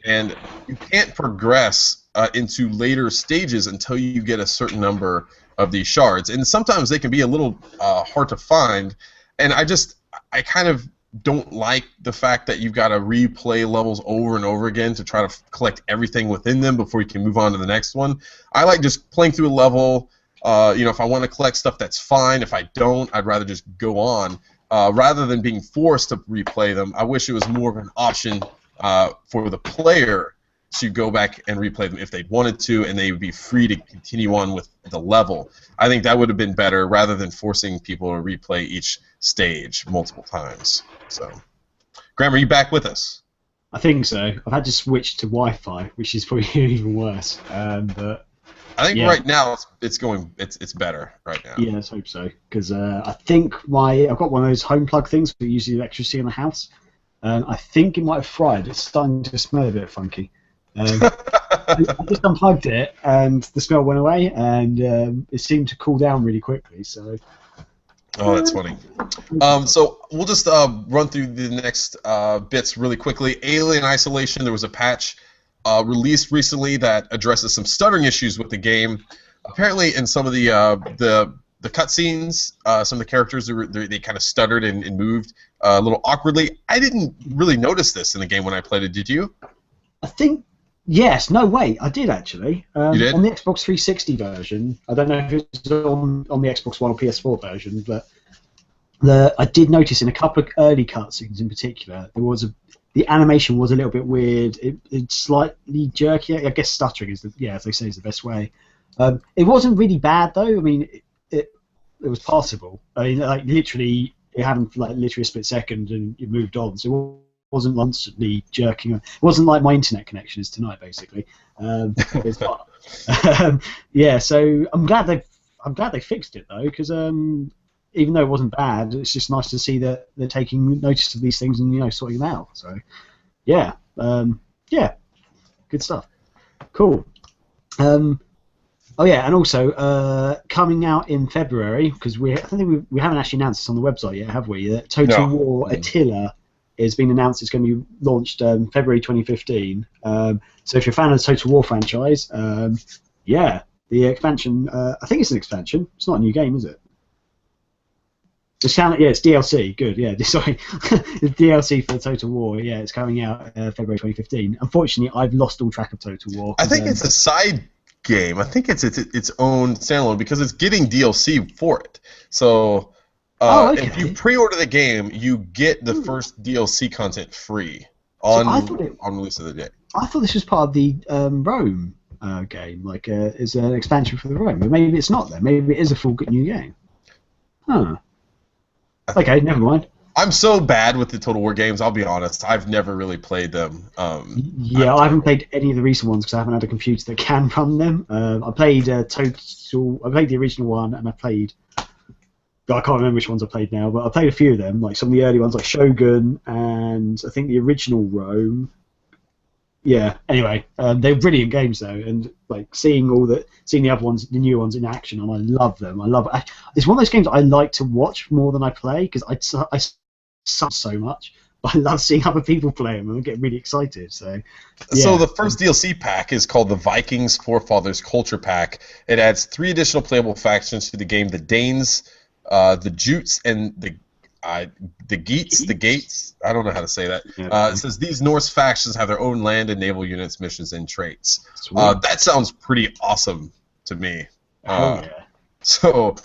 and you can't progress into later stages until you get a certain number of these shards. And sometimes they can be a little hard to find, and I kind of don't like the fact that you've got to replay levels over and over again to try to collect everything within them before you can move on to the next one. I like just playing through a level. If I want to collect stuff, that's fine. If I don't, I'd rather just go on. Rather than being forced to replay them, I wish it was more of an option for the player to go back and replay them if they wanted to, and they would be free to continue on with the level. I think that would have been better rather than forcing people to replay each stage multiple times. So, Graham, are you back with us? I think so. I've had to switch to Wi-Fi, which is probably even worse. But I think Yeah. right now it's better right now. Yeah, let's hope so. Because I think I've got one of those home plug things for using electricity in the house. I think it might have fried. It's starting to smell a bit funky. I just unplugged it, and the smell went away, and it seemed to cool down really quickly. So. Oh, that's funny. So we'll just run through the next bits really quickly. Alien Isolation, there was a patch released recently that addresses some stuttering issues with the game. Apparently, in some of the cutscenes, some of the characters they kind of stuttered and moved a little awkwardly. I didn't really notice this in the game when I played it. Did you? I think yes. No, wait. I did actually. You did? On the Xbox 360 version. I don't know if it's on the Xbox One or PS4 version, but I did notice in a couple of early cutscenes in particular, the animation was a little bit weird. It's slightly jerky. I guess stuttering is as they say, is the best way. It wasn't really bad though. I mean, it was passable. I mean, like literally, it happened for like literally a split second, and it moved on. So it wasn't constantly jerking. It wasn't like my internet connection is tonight, basically. It's not. Yeah, so I'm glad they fixed it though, because even though it wasn't bad, it's just nice to see that they're taking notice of these things and sorting them out. So yeah, good stuff. Cool. Oh yeah, and also coming out in February, because I think we haven't actually announced this on the website yet, have we? That Total War Attila has been announced. It's going to be launched February 2015. So if you're a fan of the Total War franchise, the expansion. I think it's an expansion. It's not a new game, is it? It's DLC. Good. Yeah, sorry, it's DLC for the Total War. Yeah, it's coming out February 2015. Unfortunately, I've lost all track of Total War. I think it's a side game. I think it's its own standalone because it's getting DLC for it. So if you pre-order the game, you get the first DLC content free on release of the day. I thought this was part of the Rome game, like is an expansion for the Rome, but maybe it's not. Then maybe it is a full new game. Huh. Okay, never mind. I'm so bad with the Total War games, I'll be honest. I've never really played them. I haven't played any of the recent ones because I haven't had a computer that can run them. I played I played the original one, and I can't remember which ones I played now, but I played a few of them, like some of the early ones, like Shogun, and I think the original Rome. Yeah. Anyway, they're brilliant games though, and like seeing the other ones, the new ones in action, and I love them. It's one of those games I like to watch more than I play because I suck so much, but I love seeing other people play them and I get really excited. So the first DLC pack is called the Vikings Forefathers Culture Pack. It adds 3 additional playable factions to the game: the Danes, the Jutes, and the Gates. I don't know how to say that. It says these Norse factions have their own land and naval units, missions, and traits. That sounds pretty awesome to me. So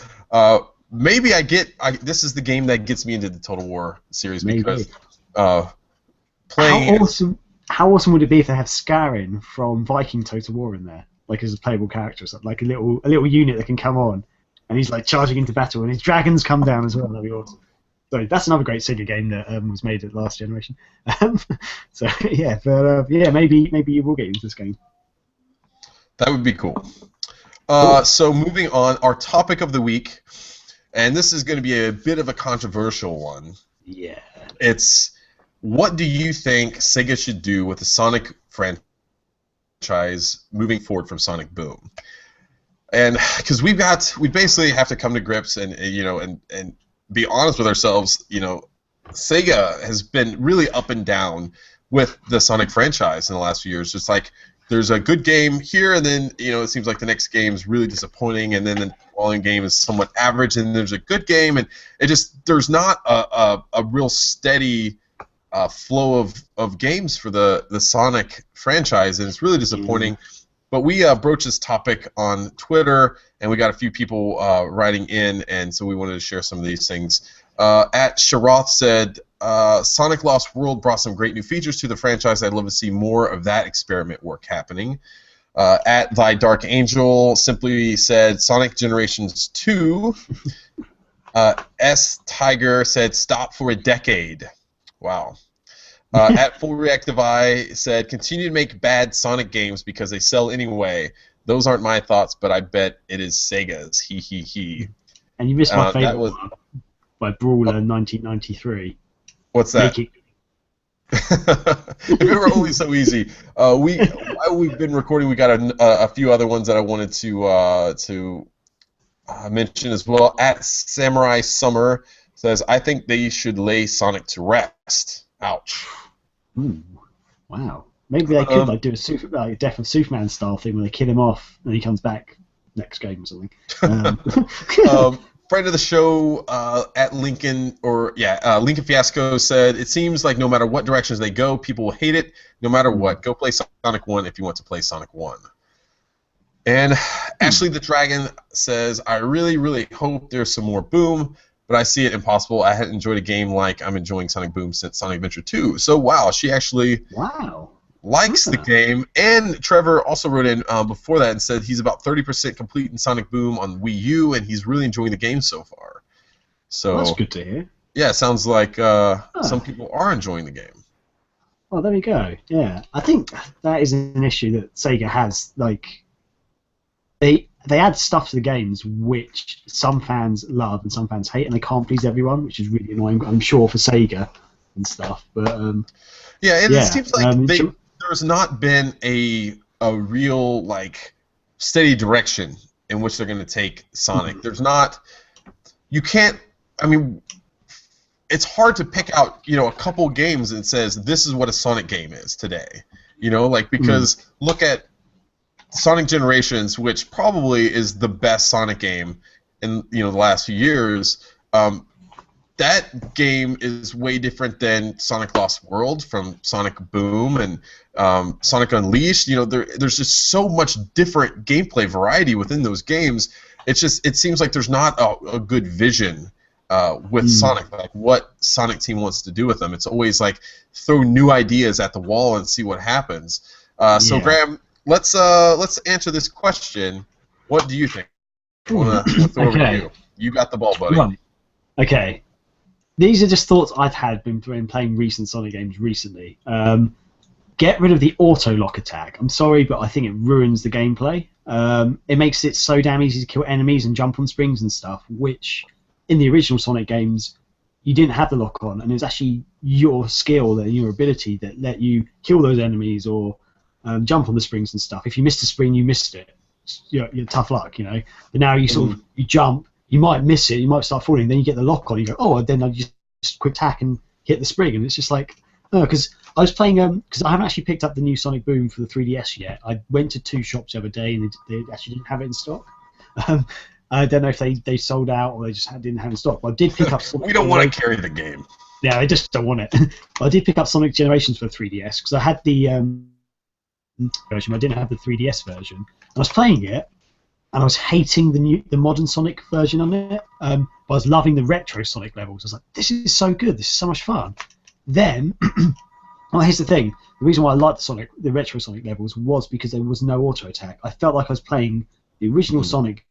maybe this is the game that gets me into the Total War series because playing. How awesome would it be if they have Scarin from Viking Total War in there, like as a playable character, or something, like a little unit that can come on, and he's like charging into battle, and his dragons come down as well. That'd be awesome. So that's another great SEGA game that was made at last generation. Maybe you will get into this game. That would be cool. So moving on, our topic of the week, and this is going to be a bit of a controversial one. Yeah. It's what do you think SEGA should do with the Sonic franchise moving forward from Sonic Boom? And because we basically have to come to grips and be honest with ourselves, SEGA has been really up and down with the Sonic franchise in the last few years. It's like there's a good game here, and then it seems like the next game is really disappointing, and then the following game is somewhat average, and there's a good game, and there's not a real steady flow of games for the Sonic franchise, and it's really disappointing. But we broached this topic on Twitter, and we got a few people writing in, and so we wanted to share some of these things. At Sharoth said, Sonic Lost World brought some great new features to the franchise. I'd love to see more of that experiment work happening. At Thy Dark Angel simply said, Sonic Generations 2. S. Tiger said, stop for a decade. Wow. At Full Reactive Eye said, continue to make bad Sonic games because they sell anyway. Those aren't my thoughts, but I bet it is Sega's. He he he. And you missed my favorite was, one by Brawler 1993. What's that? If it were only so easy. While we've been recording, we got a few other ones that I wanted to mention as well. At Samurai Summer says, I think they should lay Sonic to rest. Ouch. Ooh, wow. Maybe they could do a Death of Superman style thing where they kill him off and he comes back next game or something. Friend of the show at Lincoln Lincoln Fiasco said, it seems like no matter what directions they go, people will hate it. No matter what, go play Sonic 1 if you want to play Sonic 1. And Ashley the Dragon says, I really, really hope there's some more Boom, but I see it impossible. I hadn't enjoyed a game like I'm enjoying Sonic Boom since Sonic Adventure 2. So, wow, she actually likes the game. And Trevor also wrote in before that and said he's about 30% complete in Sonic Boom on Wii U, and he's really enjoying the game so far. So that's good to hear. Yeah, it sounds like some people are enjoying the game. Well, there we go. Yeah, I think that is an issue that Sega has. Like, they add stuff to the games which some fans love and some fans hate, and they can't please everyone, which is really annoying, I'm sure, for Sega and stuff. But it seems like there's not been a real steady direction in which they're going to take Sonic. There's not. You can't. I mean, it's hard to pick out a couple games and says this is what a Sonic game is today. Because look at Sonic Generations, which probably is the best Sonic game in the last few years. That game is way different than Sonic Lost World from Sonic Boom and Sonic Unleashed. There's just so much different gameplay variety within those games. It seems like there's not a good vision with Sonic, like what Sonic Team wants to do with them. It's always like throw new ideas at the wall and see what happens. So Graham, let's answer this question. What do you think? I want to throw over to you. You got the ball, buddy. Right. Okay. These are just thoughts I've had when playing recent Sonic games recently. Get rid of the auto-lock attack. I'm sorry, but I think it ruins the gameplay. It makes it so damn easy to kill enemies and jump on springs and stuff, which in the original Sonic games you didn't have the lock-on, and it was actually your skill and your ability that let you kill those enemies or jump on the springs and stuff. If you missed a spring, you missed it. You're tough luck, But now you you jump. You might miss it, you might start falling, then you get the lock on, you go, oh, and then I just quick tack and hit the spring, and it's just like, no, because I was playing, because I haven't actually picked up the new Sonic Boom for the 3DS yet. I went to 2 shops the other day, and they actually didn't have it in stock. I don't know if they sold out or they just didn't have it in stock, but I did pick up Sonic We don't want to carry the game. Yeah, they just don't want it. But I did pick up Sonic Generations for the 3DS, because I had the version, I didn't have the 3DS version. I was playing it, and I was hating the modern Sonic version on it. But I was loving the retro Sonic levels. I was like, this is so good. This is so much fun. Then, well, here's the thing. The reason why I liked the retro Sonic levels was because there was no auto attack. I felt like I was playing the original Sonic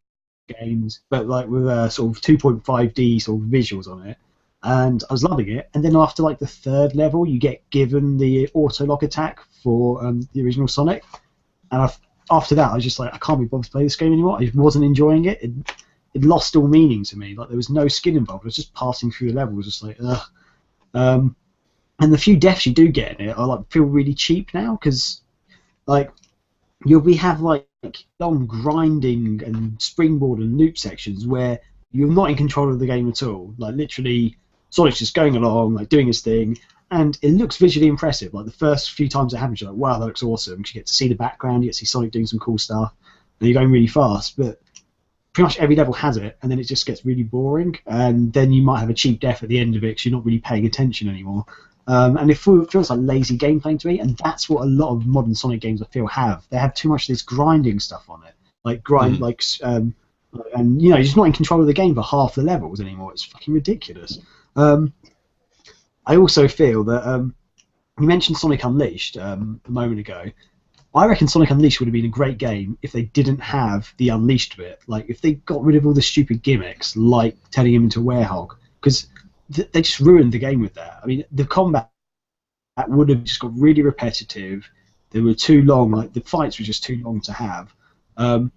games, but like with sort of 2.5D sort of visuals on it. And I was loving it. And then after like the 3rd level, you get given the auto lock attack for the original Sonic. And after that, I was just like, I can't be bothered to play this game anymore. I wasn't enjoying it. It lost all meaning to me. Like, there was no skin involved. I was just passing through the levels, just like, ugh. And the few deaths you do get in it, I feel really cheap now, because we have long grinding and springboard and loop sections where you're not in control of the game at all. Like, literally, Sonic's just going along, doing his thing. And it looks visually impressive. Like, the first few times it happens, you're like, wow, that looks awesome. You get to see the background, you get to see Sonic doing some cool stuff, and you're going really fast. But pretty much every level has it, and then it just gets really boring. And then you might have a cheap death at the end of it because you're not really paying attention anymore. And it feels like lazy gameplay to me, and that's what a lot of modern Sonic games I feel have. They have too much of this grinding stuff on it. And you're just not in control of the game for half the levels anymore. It's fucking ridiculous. I also feel that you mentioned Sonic Unleashed a moment ago. I reckon Sonic Unleashed would have been a great game if they didn't have the Unleashed bit. Like, if they got rid of all the stupid gimmicks, like turning him into a werehog, because they just ruined the game with that. I mean, the combat would have just got really repetitive. They were too long. Like, the fights were just too long to have. But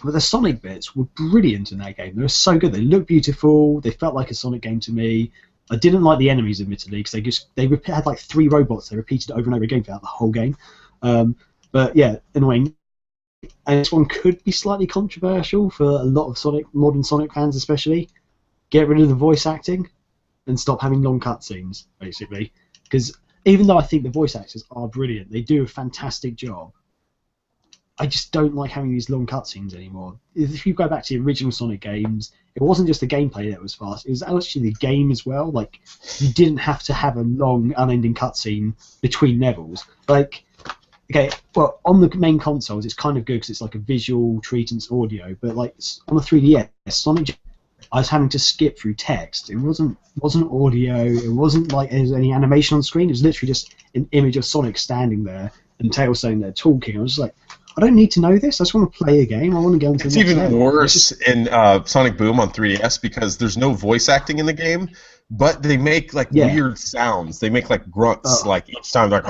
the Sonic bits were brilliant in that game. They were so good. They looked beautiful. They felt like a Sonic game to me. I didn't like the enemies, admittedly, because they had like 3 robots. They repeated it over and over again throughout the whole game. But yeah, annoying. And this one could be slightly controversial for a lot of modern Sonic fans, especially. Get rid of the voice acting and stop having long cutscenes, basically. Because even though I think the voice actors are brilliant, they do a fantastic job. I just don't like having these long cutscenes anymore. If you go back to the original Sonic games, it wasn't just the gameplay that was fast, it was actually the game as well. Like, you didn't have to have a long, unending cutscene between levels. Like, okay, well, on the main consoles, it's kind of good because it's like a visual treat and it's audio, but like on the 3DS, Sonic, I was having to skip through text. It wasn't audio, it wasn't like there was any animation on screen, it was literally just an image of Sonic standing there and Tails standing there talking. I was just like, I don't need to know this. I just want to play a game. I want to go into the next level. It's even worse in Sonic Boom on 3DS because there's no voice acting in the game, but they make like weird sounds. They make like grunts, like each time, like.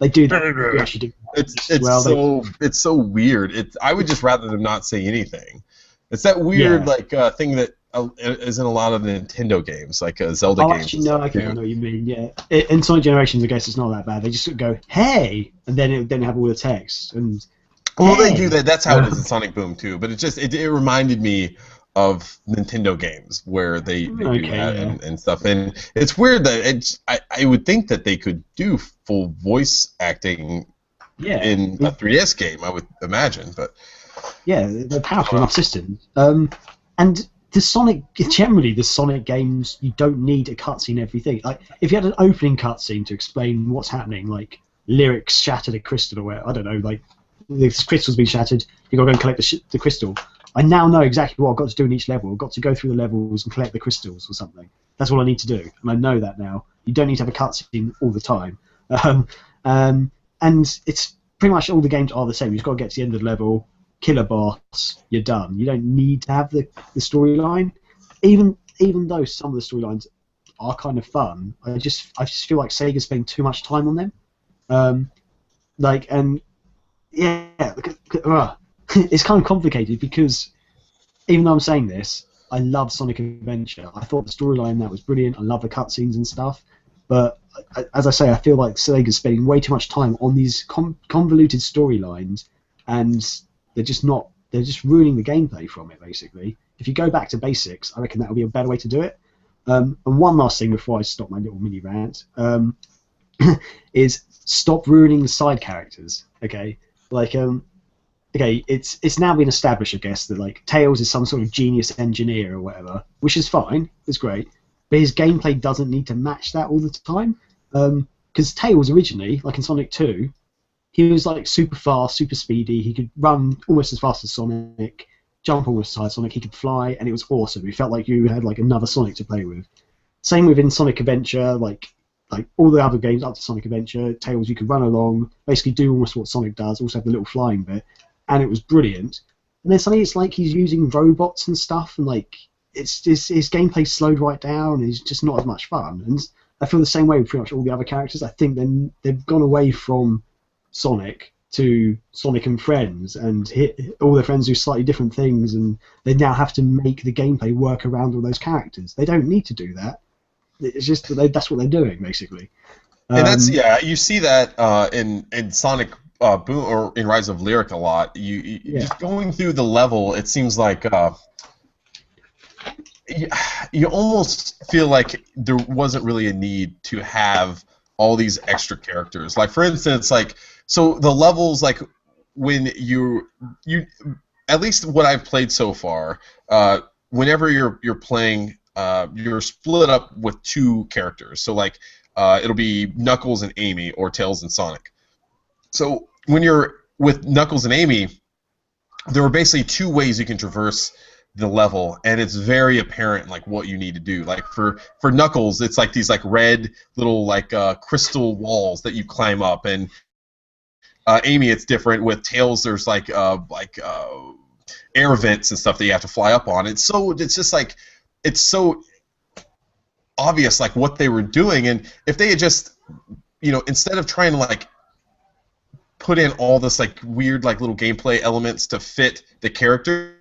They do. They actually do. It's so weird. I would just rather them not say anything. It's that weird thing that is in a lot of the Nintendo games, like Zelda games. Actually, no, I know what you mean. Yeah, in Sonic Generations, I guess it's not that bad. They just go, "Hey," and then have all the text and. Well, they do that. That's how it is in Sonic Boom too. But it reminded me of Nintendo games where they do that and stuff. And it's weird that I would think that they could do full voice acting in a 3DS game, I would imagine. But yeah, they're powerful enough systems. And the Sonic games, you don't need a cutscene everything. Like, if you had an opening cutscene to explain what's happening, like lyrics shattered a crystal or whatever, I don't know, like the crystal's been shattered, you got to go and collect the crystal. I now know exactly what I've got to do in each level. I've got to go through the levels and collect the crystals or something. That's all I need to do, and I know that now. You don't need to have a cutscene all the time. And it's pretty much all the games are the same. You've got to get to the end of the level, kill a boss, you're done. You don't need to have the storyline. Even though some of the storylines are kind of fun, I just feel like Sega's spending too much time on them. It's kind of complicated because even though I'm saying this, I love Sonic Adventure. I thought the storyline in that was brilliant. I love the cutscenes and stuff. But as I say, I feel like Sega's spending way too much time on these convoluted storylines, and they're just ruining the gameplay from it, basically. If you go back to basics, I reckon that would be a better way to do it. And one last thing before I stop my little mini rant is stop ruining the side characters. Okay, like it's now been established, I guess, that like Tails is some sort of genius engineer or whatever, which is fine, it's great, but his gameplay doesn't need to match that all the time. Because Tails originally, like in Sonic 2, he was like super fast, super speedy. He could run almost as fast as Sonic, jump almost as high as Sonic. He could fly, and it was awesome. It felt like you had like another Sonic to play with. Same within Sonic Adventure, like all the other games up to Sonic Adventure, Tails, you could run along, basically do almost what Sonic does, also have the little flying bit, and it was brilliant. And then suddenly it's like he's using robots and stuff, and like it's just his gameplay slowed right down, and it's just not as much fun. And I feel the same way with pretty much all the other characters. I think then they've gone away from Sonic to Sonic and Friends, and all their friends do slightly different things, and they now have to make the gameplay work around all those characters. They don't need to do that. It's just that's what they're doing, basically. And that's you see that in Sonic Boom or in Rise of Lyric a lot. You just going through the level, it seems like you almost feel like there wasn't really a need to have all these extra characters. Like, for instance, like, so the levels, like, when you at least what I've played so far, whenever you're playing, you're split up with 2 characters. So, like, it'll be Knuckles and Amy, or Tails and Sonic. So when you're with Knuckles and Amy, there are basically 2 ways you can traverse the level, and it's very apparent like what you need to do. Like for Knuckles, it's like these like red little like crystal walls that you climb up, and Amy, it's different. With Tails, there's like air vents and stuff that you have to fly up on. It's just like it's so obvious like what they were doing, and if they had just instead of trying to like put in all this like weird like little gameplay elements to fit the characters.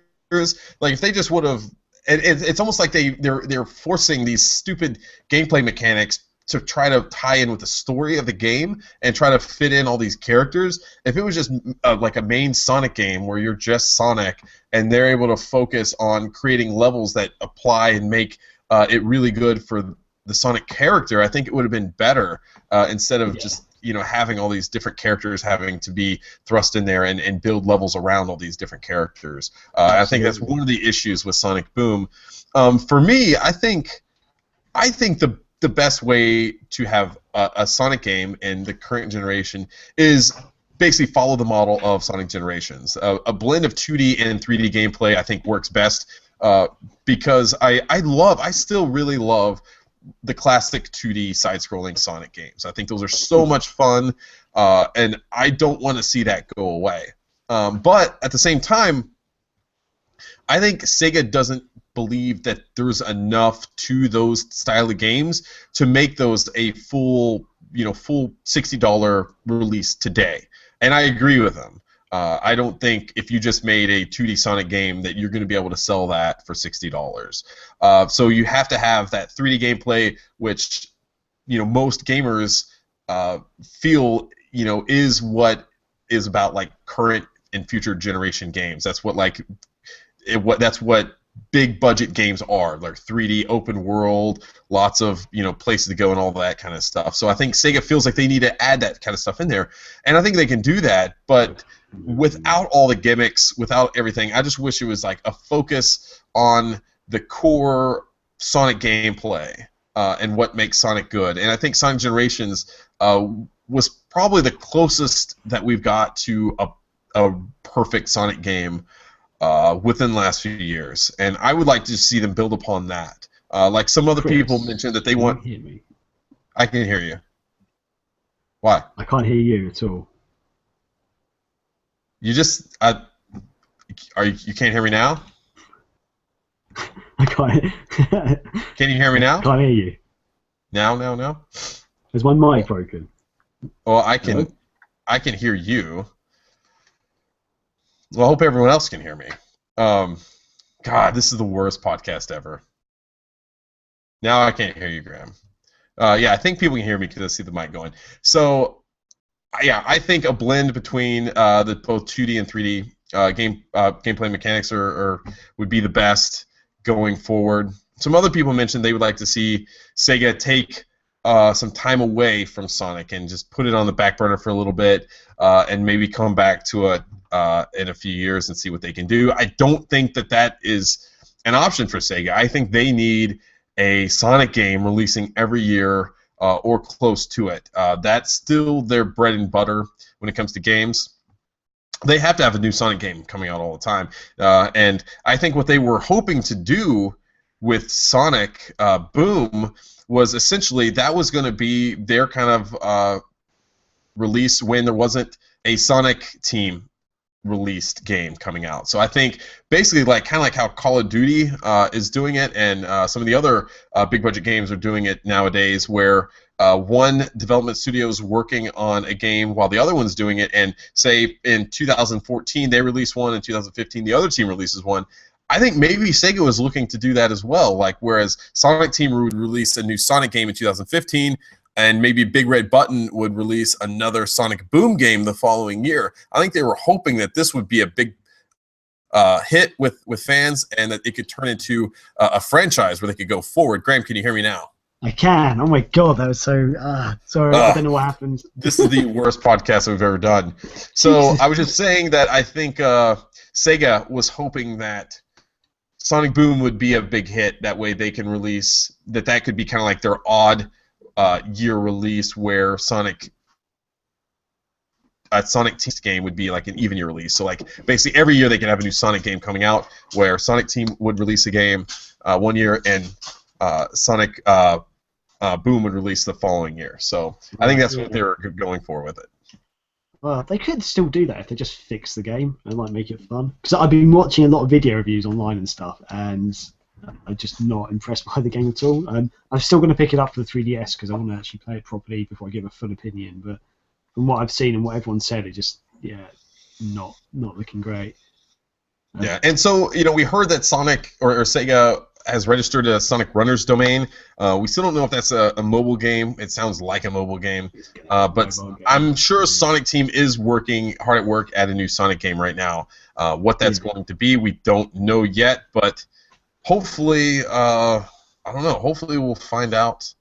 Like if they just would have, it's almost like they're forcing these stupid gameplay mechanics to try to tie in with the story of the game and try to fit in all these characters. If it was just like a main Sonic game where you're just Sonic and they're able to focus on creating levels that apply and make it really good for the Sonic character, I think it would have been better instead of just having all these different characters having to be thrust in there and build levels around all these different characters. I think that's one of the issues with Sonic Boom. For me, I think the best way to have a Sonic game in the current generation is basically follow the model of Sonic Generations. A blend of 2D and 3D gameplay I think works best because I still really love the classic 2D side-scrolling Sonic games. I think those are so much fun, and I don't want to see that go away. But at the same time, I think Sega doesn't believe that there's enough to those style of games to make those a full $60 release today. And I agree with them. I don't think if you just made a 2D Sonic game that you're going to be able to sell that for $60. So you have to have that 3D gameplay, which most gamers feel is what is about like current and future generation games. That's what that's what big budget games are, like 3D open world, lots of places to go and all that kind of stuff. So I think Sega feels like they need to add that kind of stuff in there, and I think they can do that, but without all the gimmicks, without everything. I just wish it was like a focus on the core Sonic gameplay and what makes Sonic good. And I think Sonic Generations was probably the closest that we've got to a perfect Sonic game within the last few years, and I would like to see them build upon that. Like some other people mentioned that they want. Can you hear me? I can hear you. Why? I can't hear you at all. You just you can't hear me now? I can't. Can you hear me now? I can't hear you. Now? Is my mic broken? Well, I can hear you. Well, I hope everyone else can hear me. God, this is the worst podcast ever. Now I can't hear you, Graham. Yeah, I think people can hear me because I see the mic going. So, yeah, I think a blend between the both 2D and 3D gameplay mechanics would be the best going forward. Some other people mentioned they would like to see Sega take some time away from Sonic and just put it on the back burner for a little bit and maybe come back to it in a few years and see what they can do. I don't think that is an option for Sega. I think they need a Sonic game releasing every year or close to it. That's still their bread and butter when it comes to games. They have to have a new Sonic game coming out all the time. And I think what they were hoping to do with Sonic Boom was essentially that was going to be their kind of release when there wasn't a Sonic Team released game coming out. So I think basically kind of like how Call of Duty is doing it, and some of the other big budget games are doing it nowadays, where one development studio is working on a game while the other one's doing it, and say in 2014 they release one, in 2015 the other team releases one. I think maybe Sega was looking to do that as well, like whereas Sonic Team would release a new Sonic game in 2015, and maybe Big Red Button would release another Sonic Boom game the following year. I think they were hoping that this would be a big hit with fans, and that it could turn into a franchise where they could go forward. Graham, can you hear me now? I can. Oh my god, that was so. Sorry, I don't know what happened. This is the worst podcast we've ever done. So I was just saying that I think Sega was hoping that Sonic Boom would be a big hit. That way they can release that could be kind of like their odd year release, where Sonic Team game would be like an even year release. So like basically every year they could have a new Sonic game coming out, where Sonic Team would release a game one year and Sonic Boom would release the following year. So I think that's what they're going for with it. Well, they could still do that if they just fix the game and make it fun. Because I've been watching a lot of video reviews online and stuff, and I'm just not impressed by the game at all. I'm still going to pick it up for the 3DS because I want to actually play it properly before I give a full opinion. But from what I've seen and what everyone said, it just not looking great. Yeah, and so we heard that Sonic or Sega has registered a Sonic Runners domain. We still don't know if that's a mobile game. It sounds like a mobile game, but I'm sure Sonic Team is hard at work at a new Sonic game right now. What that's going to be, we don't know yet, but hopefully, I don't know. Hopefully, we'll find out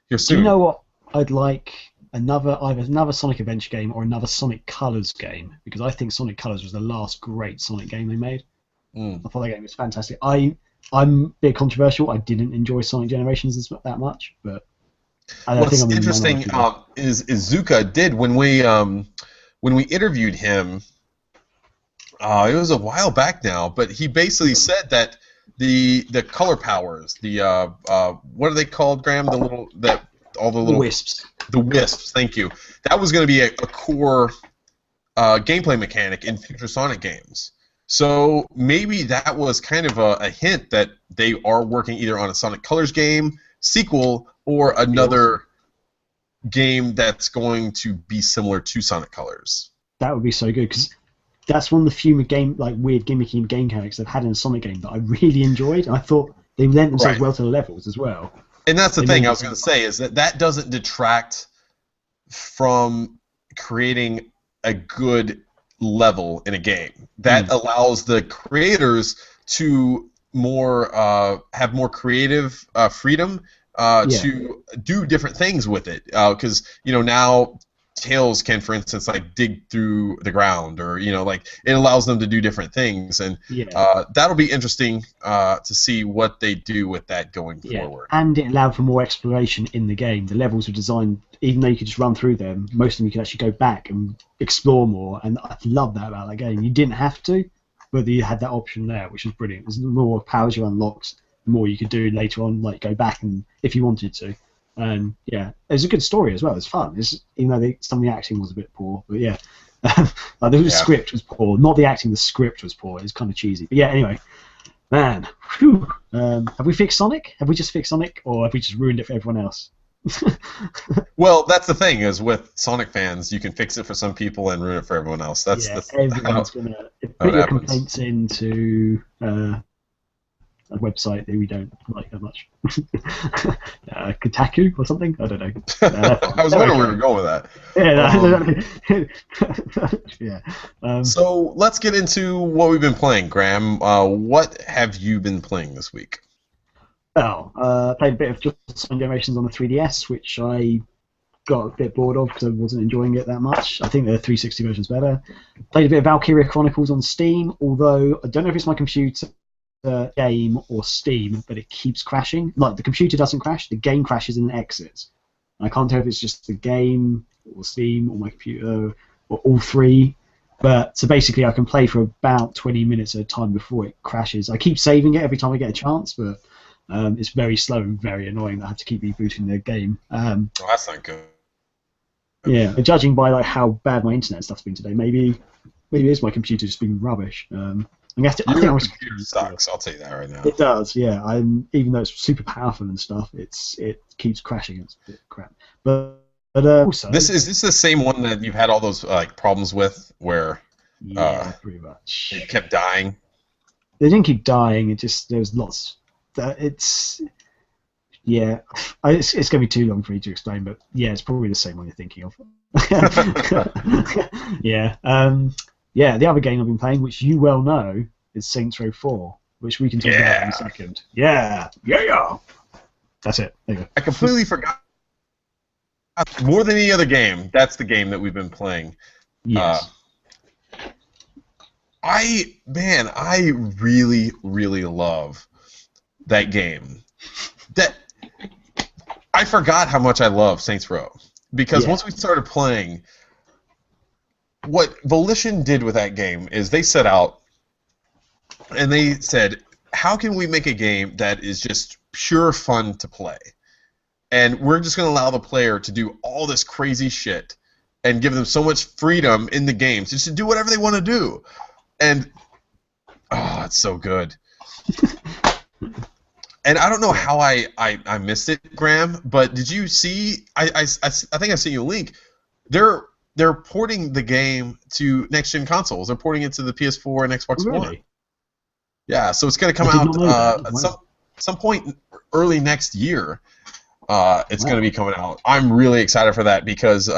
here soon. Do you know what I'd like? Either another Sonic Adventure game or another Sonic Colors game, because I think Sonic Colors was the last great Sonic game they made. I thought that game was fantastic. I'm a bit controversial. I didn't enjoy Sonic Generations that much, but what's interesting is Zuka did when we interviewed him. It was a while back now, but he basically said that the color powers, what are they called, Graham? All the little wisps. The wisps, thank you. That was going to be a core gameplay mechanic in future Sonic games. So maybe that was kind of a hint that they are working either on a Sonic Colors game, sequel, or another game that's going to be similar to Sonic Colors. That would be so good, because that's one of the few weird gimmicky game characters they've had in a Sonic game that I really enjoyed, and I thought they lent themselves well to the levels as well. And that's the thing I was going to say, is that doesn't detract from creating a good level in a game. That allows the creators to have more creative freedom to do different things with it. Because now Tails can, for instance, dig through the ground, or it allows them to do different things, and that'll be interesting to see what they do with that going forward. And it allowed for more exploration in the game. The levels were designed, even though you could just run through them, most of them you could actually go back and explore more, and I love that about that game. You didn't have to, but you had that option there, which was brilliant. There's more powers you unlocked, the more you could do later on, go back and if you wanted to. And it was a good story as well. It was fun. Even though some of the acting was a bit poor, but the script was poor. Not the acting, the script was poor. It was kind of cheesy. But anyway, man, whew. Have we fixed Sonic? Have we just fixed Sonic, or have we just ruined it for everyone else? Well, that's the thing, is with Sonic fans, you can fix it for some people and ruin it for everyone else. Everyone's going to put your complaints into a website that we don't like that much. Kotaku or something? I don't know. I was wondering where we were going with that. So let's get into what we've been playing, Graham. What have you been playing this week? Well, played a bit of Just Generations on the 3DS, which I got a bit bored of because I wasn't enjoying it that much. I think the 360 version's better. Played a bit of Valkyria Chronicles on Steam, although I don't know if it's my computer game or Steam, but it keeps crashing. The computer doesn't crash, the game crashes and exits. And I can't tell if it's just the game or Steam or my computer or all three. But so basically, I can play for about 20 minutes at a time before it crashes. I keep saving it every time I get a chance, but it's very slow and very annoying. I have to keep rebooting the game. That's not good. Yeah, judging by how bad my internet stuff's been today, maybe it is my computer just being rubbish. Your computer sucks. I'll tell you that right now. It does, yeah. Even though it's super powerful and stuff, it keeps crashing. It's a bit crap. But also, this is the same one that you've had all those problems with, where pretty much it kept dying. They didn't keep dying. There was lots. It's gonna be too long for you to explain. But it's probably the same one you're thinking of. The other game I've been playing, which you well know, is Saints Row 4, which we can talk about in a second. Yeah. That's it. There you go. I completely forgot. More than any other game, that's the game that we've been playing. Yes. I really, really love that game. I forgot how much I love Saints Row, because once we started playing, what Volition did with that game is they set out and they said, how can we make a game that is just pure fun to play? And we're just going to allow the player to do all this crazy shit and give them so much freedom in the games just to do whatever they want to do. And, it's so good. And I don't know how I missed it, Graham, but did you see, I think I sent you a link. they're porting the game to next-gen consoles. They're porting it to the PS4 and Xbox One. Yeah, so it's going to come out at some point early next year. It's going to be coming out. I'm really excited for that because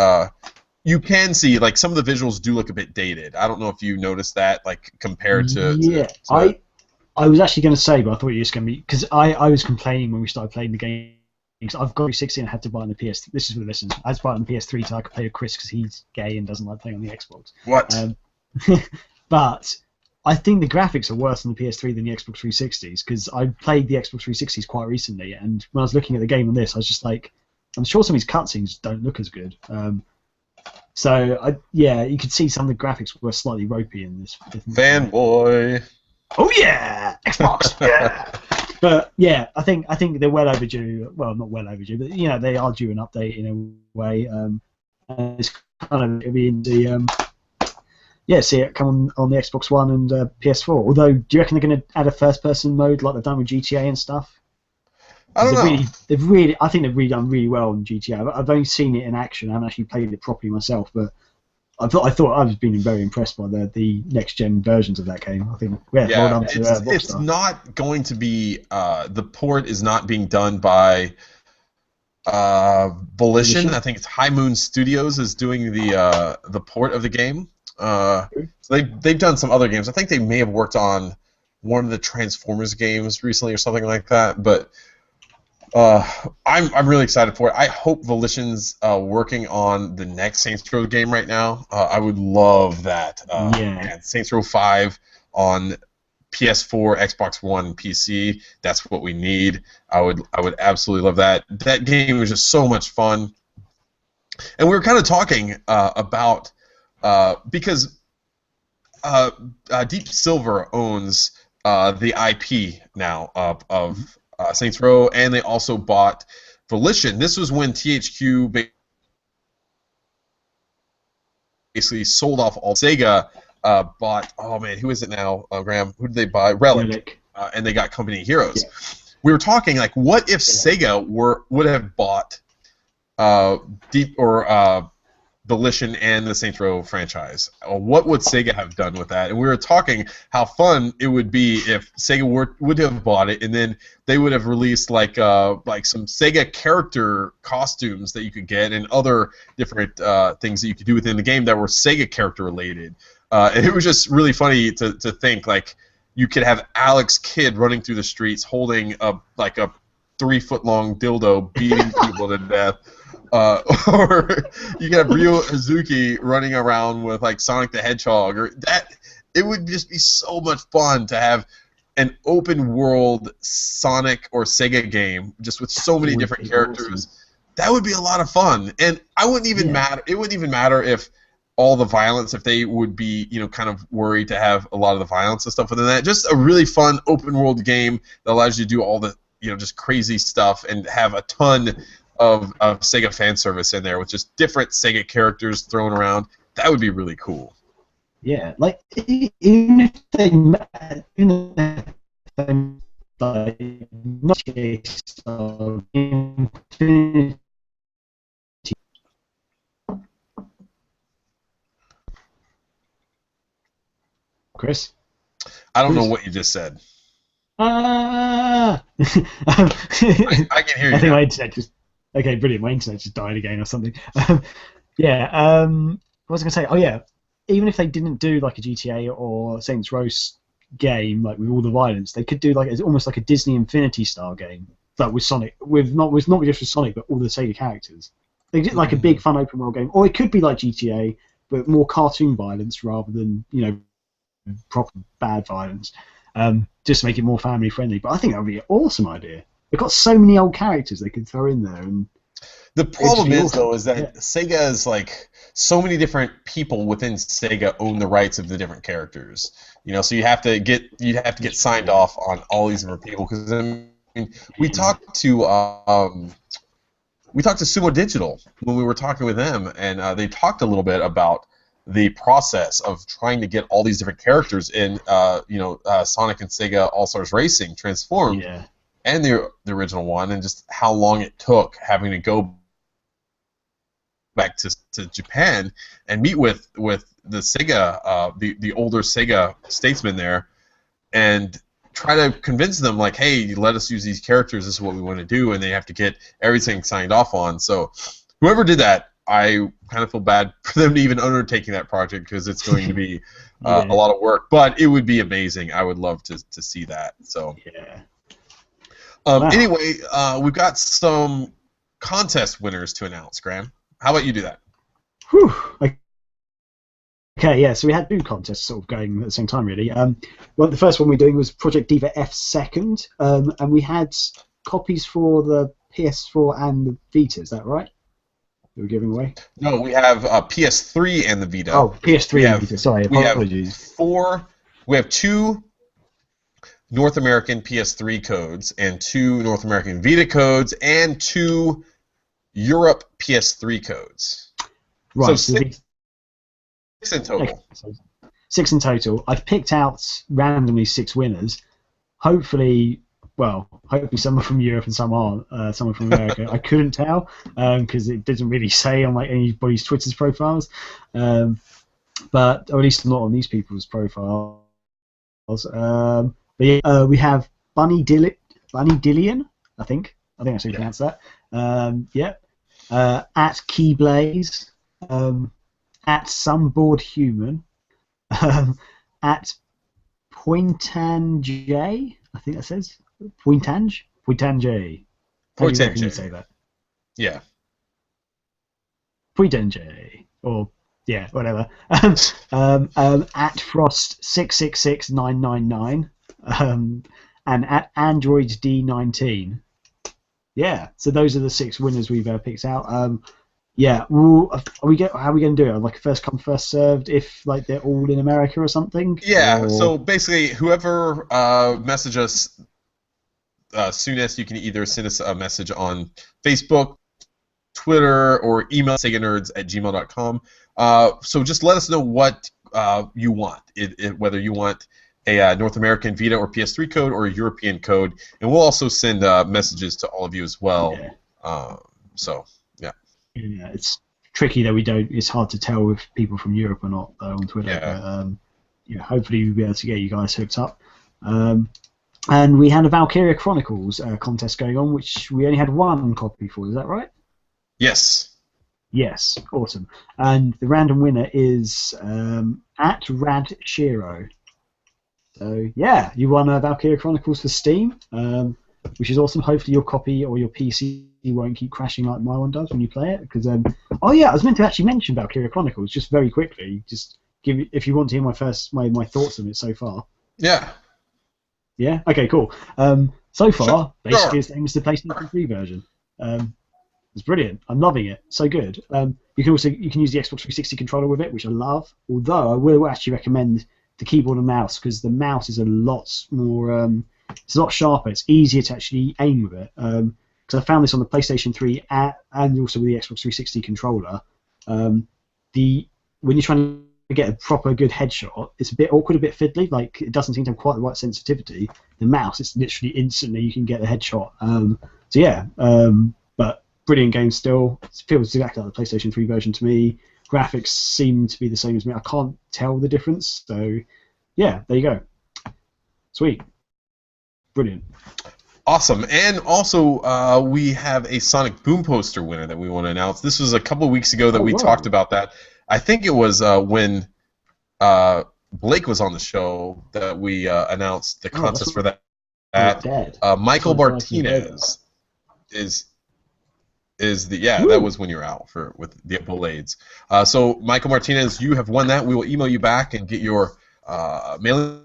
you can see like some of the visuals do look a bit dated. I don't know if you noticed that, like compared to. Yeah, I was actually going to say, but I thought you were just going to be because I was complaining when we started playing the game. Because I've got 360 and I had to buy on the PS. This is for the listeners. I had to buy it on the PS3 so I could play with Chris because he's gay and doesn't like playing on the Xbox. What? But I think the graphics are worse on the PS3 than the Xbox 360s because I played the Xbox 360s quite recently, and when I was looking at the game on this, I was just like, I'm sure some of these cutscenes don't look as good. So you could see some of the graphics were slightly ropey in this. Fanboy. Oh yeah, Xbox. Yeah. But yeah, I think they're well overdue. Well, not well overdue, but they are due an update in a way. And it's kind of it'll be in the see it come on the Xbox One and PS4. Although, do you reckon they're going to add a first-person mode like they've done with GTA and stuff? I don't know. I think they've really done really well on GTA. I've only seen it in action. I haven't actually played it properly myself, but I thought I was being very impressed by the next gen versions of that game. I think well done to it's not going to be the port is not being done by Volition. I think it's High Moon Studios is doing the port of the game. So they've done some other games. I think they may have worked on one of the Transformers games recently or something like that. But I'm really excited for it. I hope Volition's working on the next Saints Row game right now. I would love that. Saints Row 5 on PS4, Xbox One, PC. That's what we need. I would absolutely love that. That game was just so much fun. And we were kind of talking about because Deep Silver owns the IP now of Saints Row, and they also bought Volition. This was when THQ basically sold off all. SEGA bought, oh man, who is it now, Graham? Who did they buy? Relic. And they got Company Heroes. Yeah. We were talking, like, what if SEGA would have bought Volition and the Saints Row franchise? What would Sega have done with that? And we were talking how fun it would be if Sega would have bought it, and then they would have released like some Sega character costumes that you could get and other different things that you could do within the game that were Sega character related. And it was just really funny to think like you could have Alex Kidd running through the streets holding a 3-foot-long dildo beating people to death. Or you can have Ryo Hazuki running around with like Sonic the Hedgehog, or that. It would just be so much fun to have an open world Sonic or Sega game just with so many different characters. Awesome. That would be a lot of fun, and I wouldn't even matter. It wouldn't even matter if all the violence, if they would be kind of worried to have a lot of the violence and stuff within that. Just a really fun open world game that allows you to do all the just crazy stuff and have a ton of Sega fan service in there with just different Sega characters thrown around. That would be really cool. Yeah, like even if they not Chris? I don't know what you just said. I can hear you. I think my internet just. Okay, brilliant. My internet just died again or something. What was I going to say? Oh yeah, even if they didn't do like a GTA or Saints Row game like with all the violence, they could do like almost like a Disney Infinity style game, like with Sonic, not just with Sonic, but all the Sega characters. They did like a big fun open world game, or it could be like GTA, but more cartoon violence rather than proper bad violence. Just to make it more family friendly. But I think that would be an awesome idea. They've got so many old characters they could throw in there, and the problem is though is that Sega is like so many different people within Sega own the rights of the different characters. So you have to get signed off on all these different people, because we talked to Sumo Digital when we were talking with them, and they talked a little bit about the process of trying to get all these different characters in Sonic and Sega All-Stars Racing transformed. Yeah. And the original one, and just how long it took having to go back to Japan and meet with the Sega, the older Sega statesmen there, and try to convince them, like, hey, let us use these characters, this is what we want to do, and they have to get everything signed off on. So whoever did that, I kind of feel bad for them even undertaking that project, because it's going to be a lot of work, but it would be amazing. I would love to see that. So Wow. Anyway, we've got some contest winners to announce, Graham. How about you do that? Whew. Okay, yeah, so we had two contests sort of going at the same time, really. Well, the first one we were doing was Project Diva F Second, and we had copies for the PS4 and the Vita, is that right? We were giving away? No, we have PS3 and the Vita. Oh, PS3 and Vita, sorry, apologies. We have 2 North American PS3 codes, and 2 North American Vita codes, and 2 Europe PS3 codes. Right, so 6 in total. Okay, so 6 in total. I've picked out randomly 6 winners. Hopefully some are from Europe and some aren't. Some are from America. I couldn't tell because it doesn't really say on anybody's Twitter's profiles, or at least not on these people's profiles. But yeah, we have Bunny Dillion, I think that's how you pronounce that. At Keyblaze. At some bored human, at Pointanj, I think that says Pointanj. How do you say that? Yeah. Pointanj, or yeah, whatever. At Frost 666999, and at Android D19. Yeah, so those are the 6 winners we've picked out. Yeah, well, how are we going to do it? Like first come, first served, if like they're all in America or something? Yeah, so basically whoever message us soonest, you can either send us a message on Facebook, Twitter, or email seganerds@gmail.com. So just let us know what you want, whether you want a North American Vita or PS3 code or a European code, and we'll also send messages to all of you as well. Yeah. Yeah, it's tricky that we don't. It's hard to tell if people from Europe or not on Twitter. Yeah. But, hopefully we'll be able to get you guys hooked up. And we had a Valkyria Chronicles contest going on, which we only had 1 copy for. Is that right? Yes. Yes. Awesome. And the random winner is at Rad Shiro. So yeah, you won Valkyria Chronicles for Steam. Which is awesome. Hopefully your copy or your PC won't keep crashing like my one does when you play it. Because I was meant to actually mention Valkyria Chronicles just very quickly. Just if you want to hear my thoughts on it so far. Yeah. Yeah. Okay. Cool. So far, basically, it's the same as the PlayStation 3 version. It's brilliant. I'm loving it. So good. You can use the Xbox 360 controller with it, which I love. Although I will actually recommend the keyboard and mouse, because the mouse is a lot more. It's a lot sharper. It's easier to actually aim with it. Because I found this on the PlayStation 3 and also with the Xbox 360 controller. When you're trying to get a proper good headshot, it's a bit awkward, a bit fiddly. Like it doesn't seem to have quite the right sensitivity. The mouse, it's literally instantly you can get a headshot. So yeah, but brilliant game still. It feels exactly like the PlayStation 3 version to me. Graphics seem to be the same as me. I can't tell the difference. So yeah, there you go. Sweet. Brilliant. Awesome. And also, we have a Sonic Boom poster winner that we want to announce. This was a couple of weeks ago that we talked about that. I think it was when Blake was on the show that we announced the contest for that. Michael Martinez is that was when you were out with the Blades. So Michael Martinez, you have won that. We will email you back and get your mailing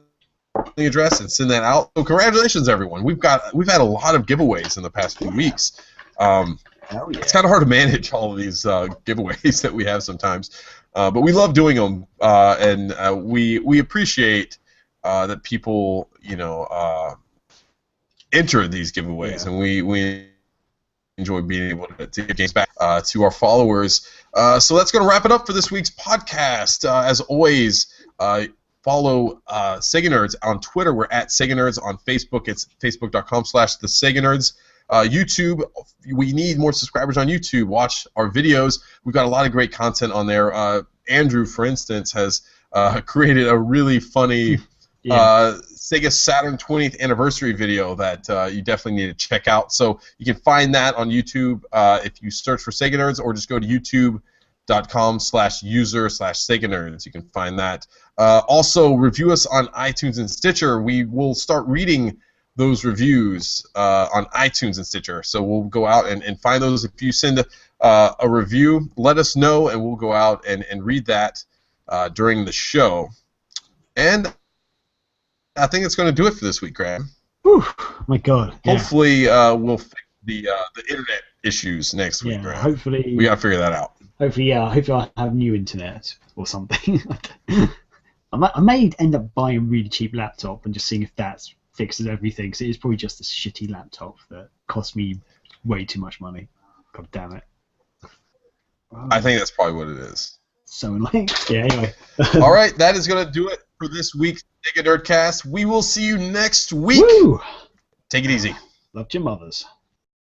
address and send that out. So congratulations, everyone. We've had a lot of giveaways in the past few weeks. It's kind of hard to manage all of these giveaways that we have sometimes, but we love doing them, and we appreciate that people enter these giveaways, and we enjoy being able to give games back to our followers. So that's going to wrap it up for this week's podcast. As always, follow Sega Nerds on Twitter. We're at Sega Nerds. On Facebook, it's facebook.com/theSegaNerds. YouTube, we need more subscribers on YouTube. Watch our videos. We've got a lot of great content on there. Andrew, for instance, has created a really funny Sega Saturn 20th anniversary video that you definitely need to check out. So you can find that on YouTube if you search for Sega Nerds, or just go to youtube.com/user/Sega Nerds. You can find that. Also, review us on iTunes and Stitcher. We will start reading those reviews on iTunes and Stitcher. So we'll go out and find those. If you send a review, let us know, and we'll go out and read that during the show. And I think it's going to do it for this week, Graham. Whew, my God. Hopefully, we'll fix the internet issues next week, Graham. Hopefully. We got to figure that out. Hopefully, Hopefully, I'll have new internet or something. I may end up buying a really cheap laptop and just seeing if that fixes everything. Because it is probably just a shitty laptop that cost me way too much money. God damn it. I think that's probably what it is. So annoying. Yeah, anyway. All right, that is going to do it for this week's Sega Nerdcast. We will see you next week. Woo! Take it easy. Love your mothers.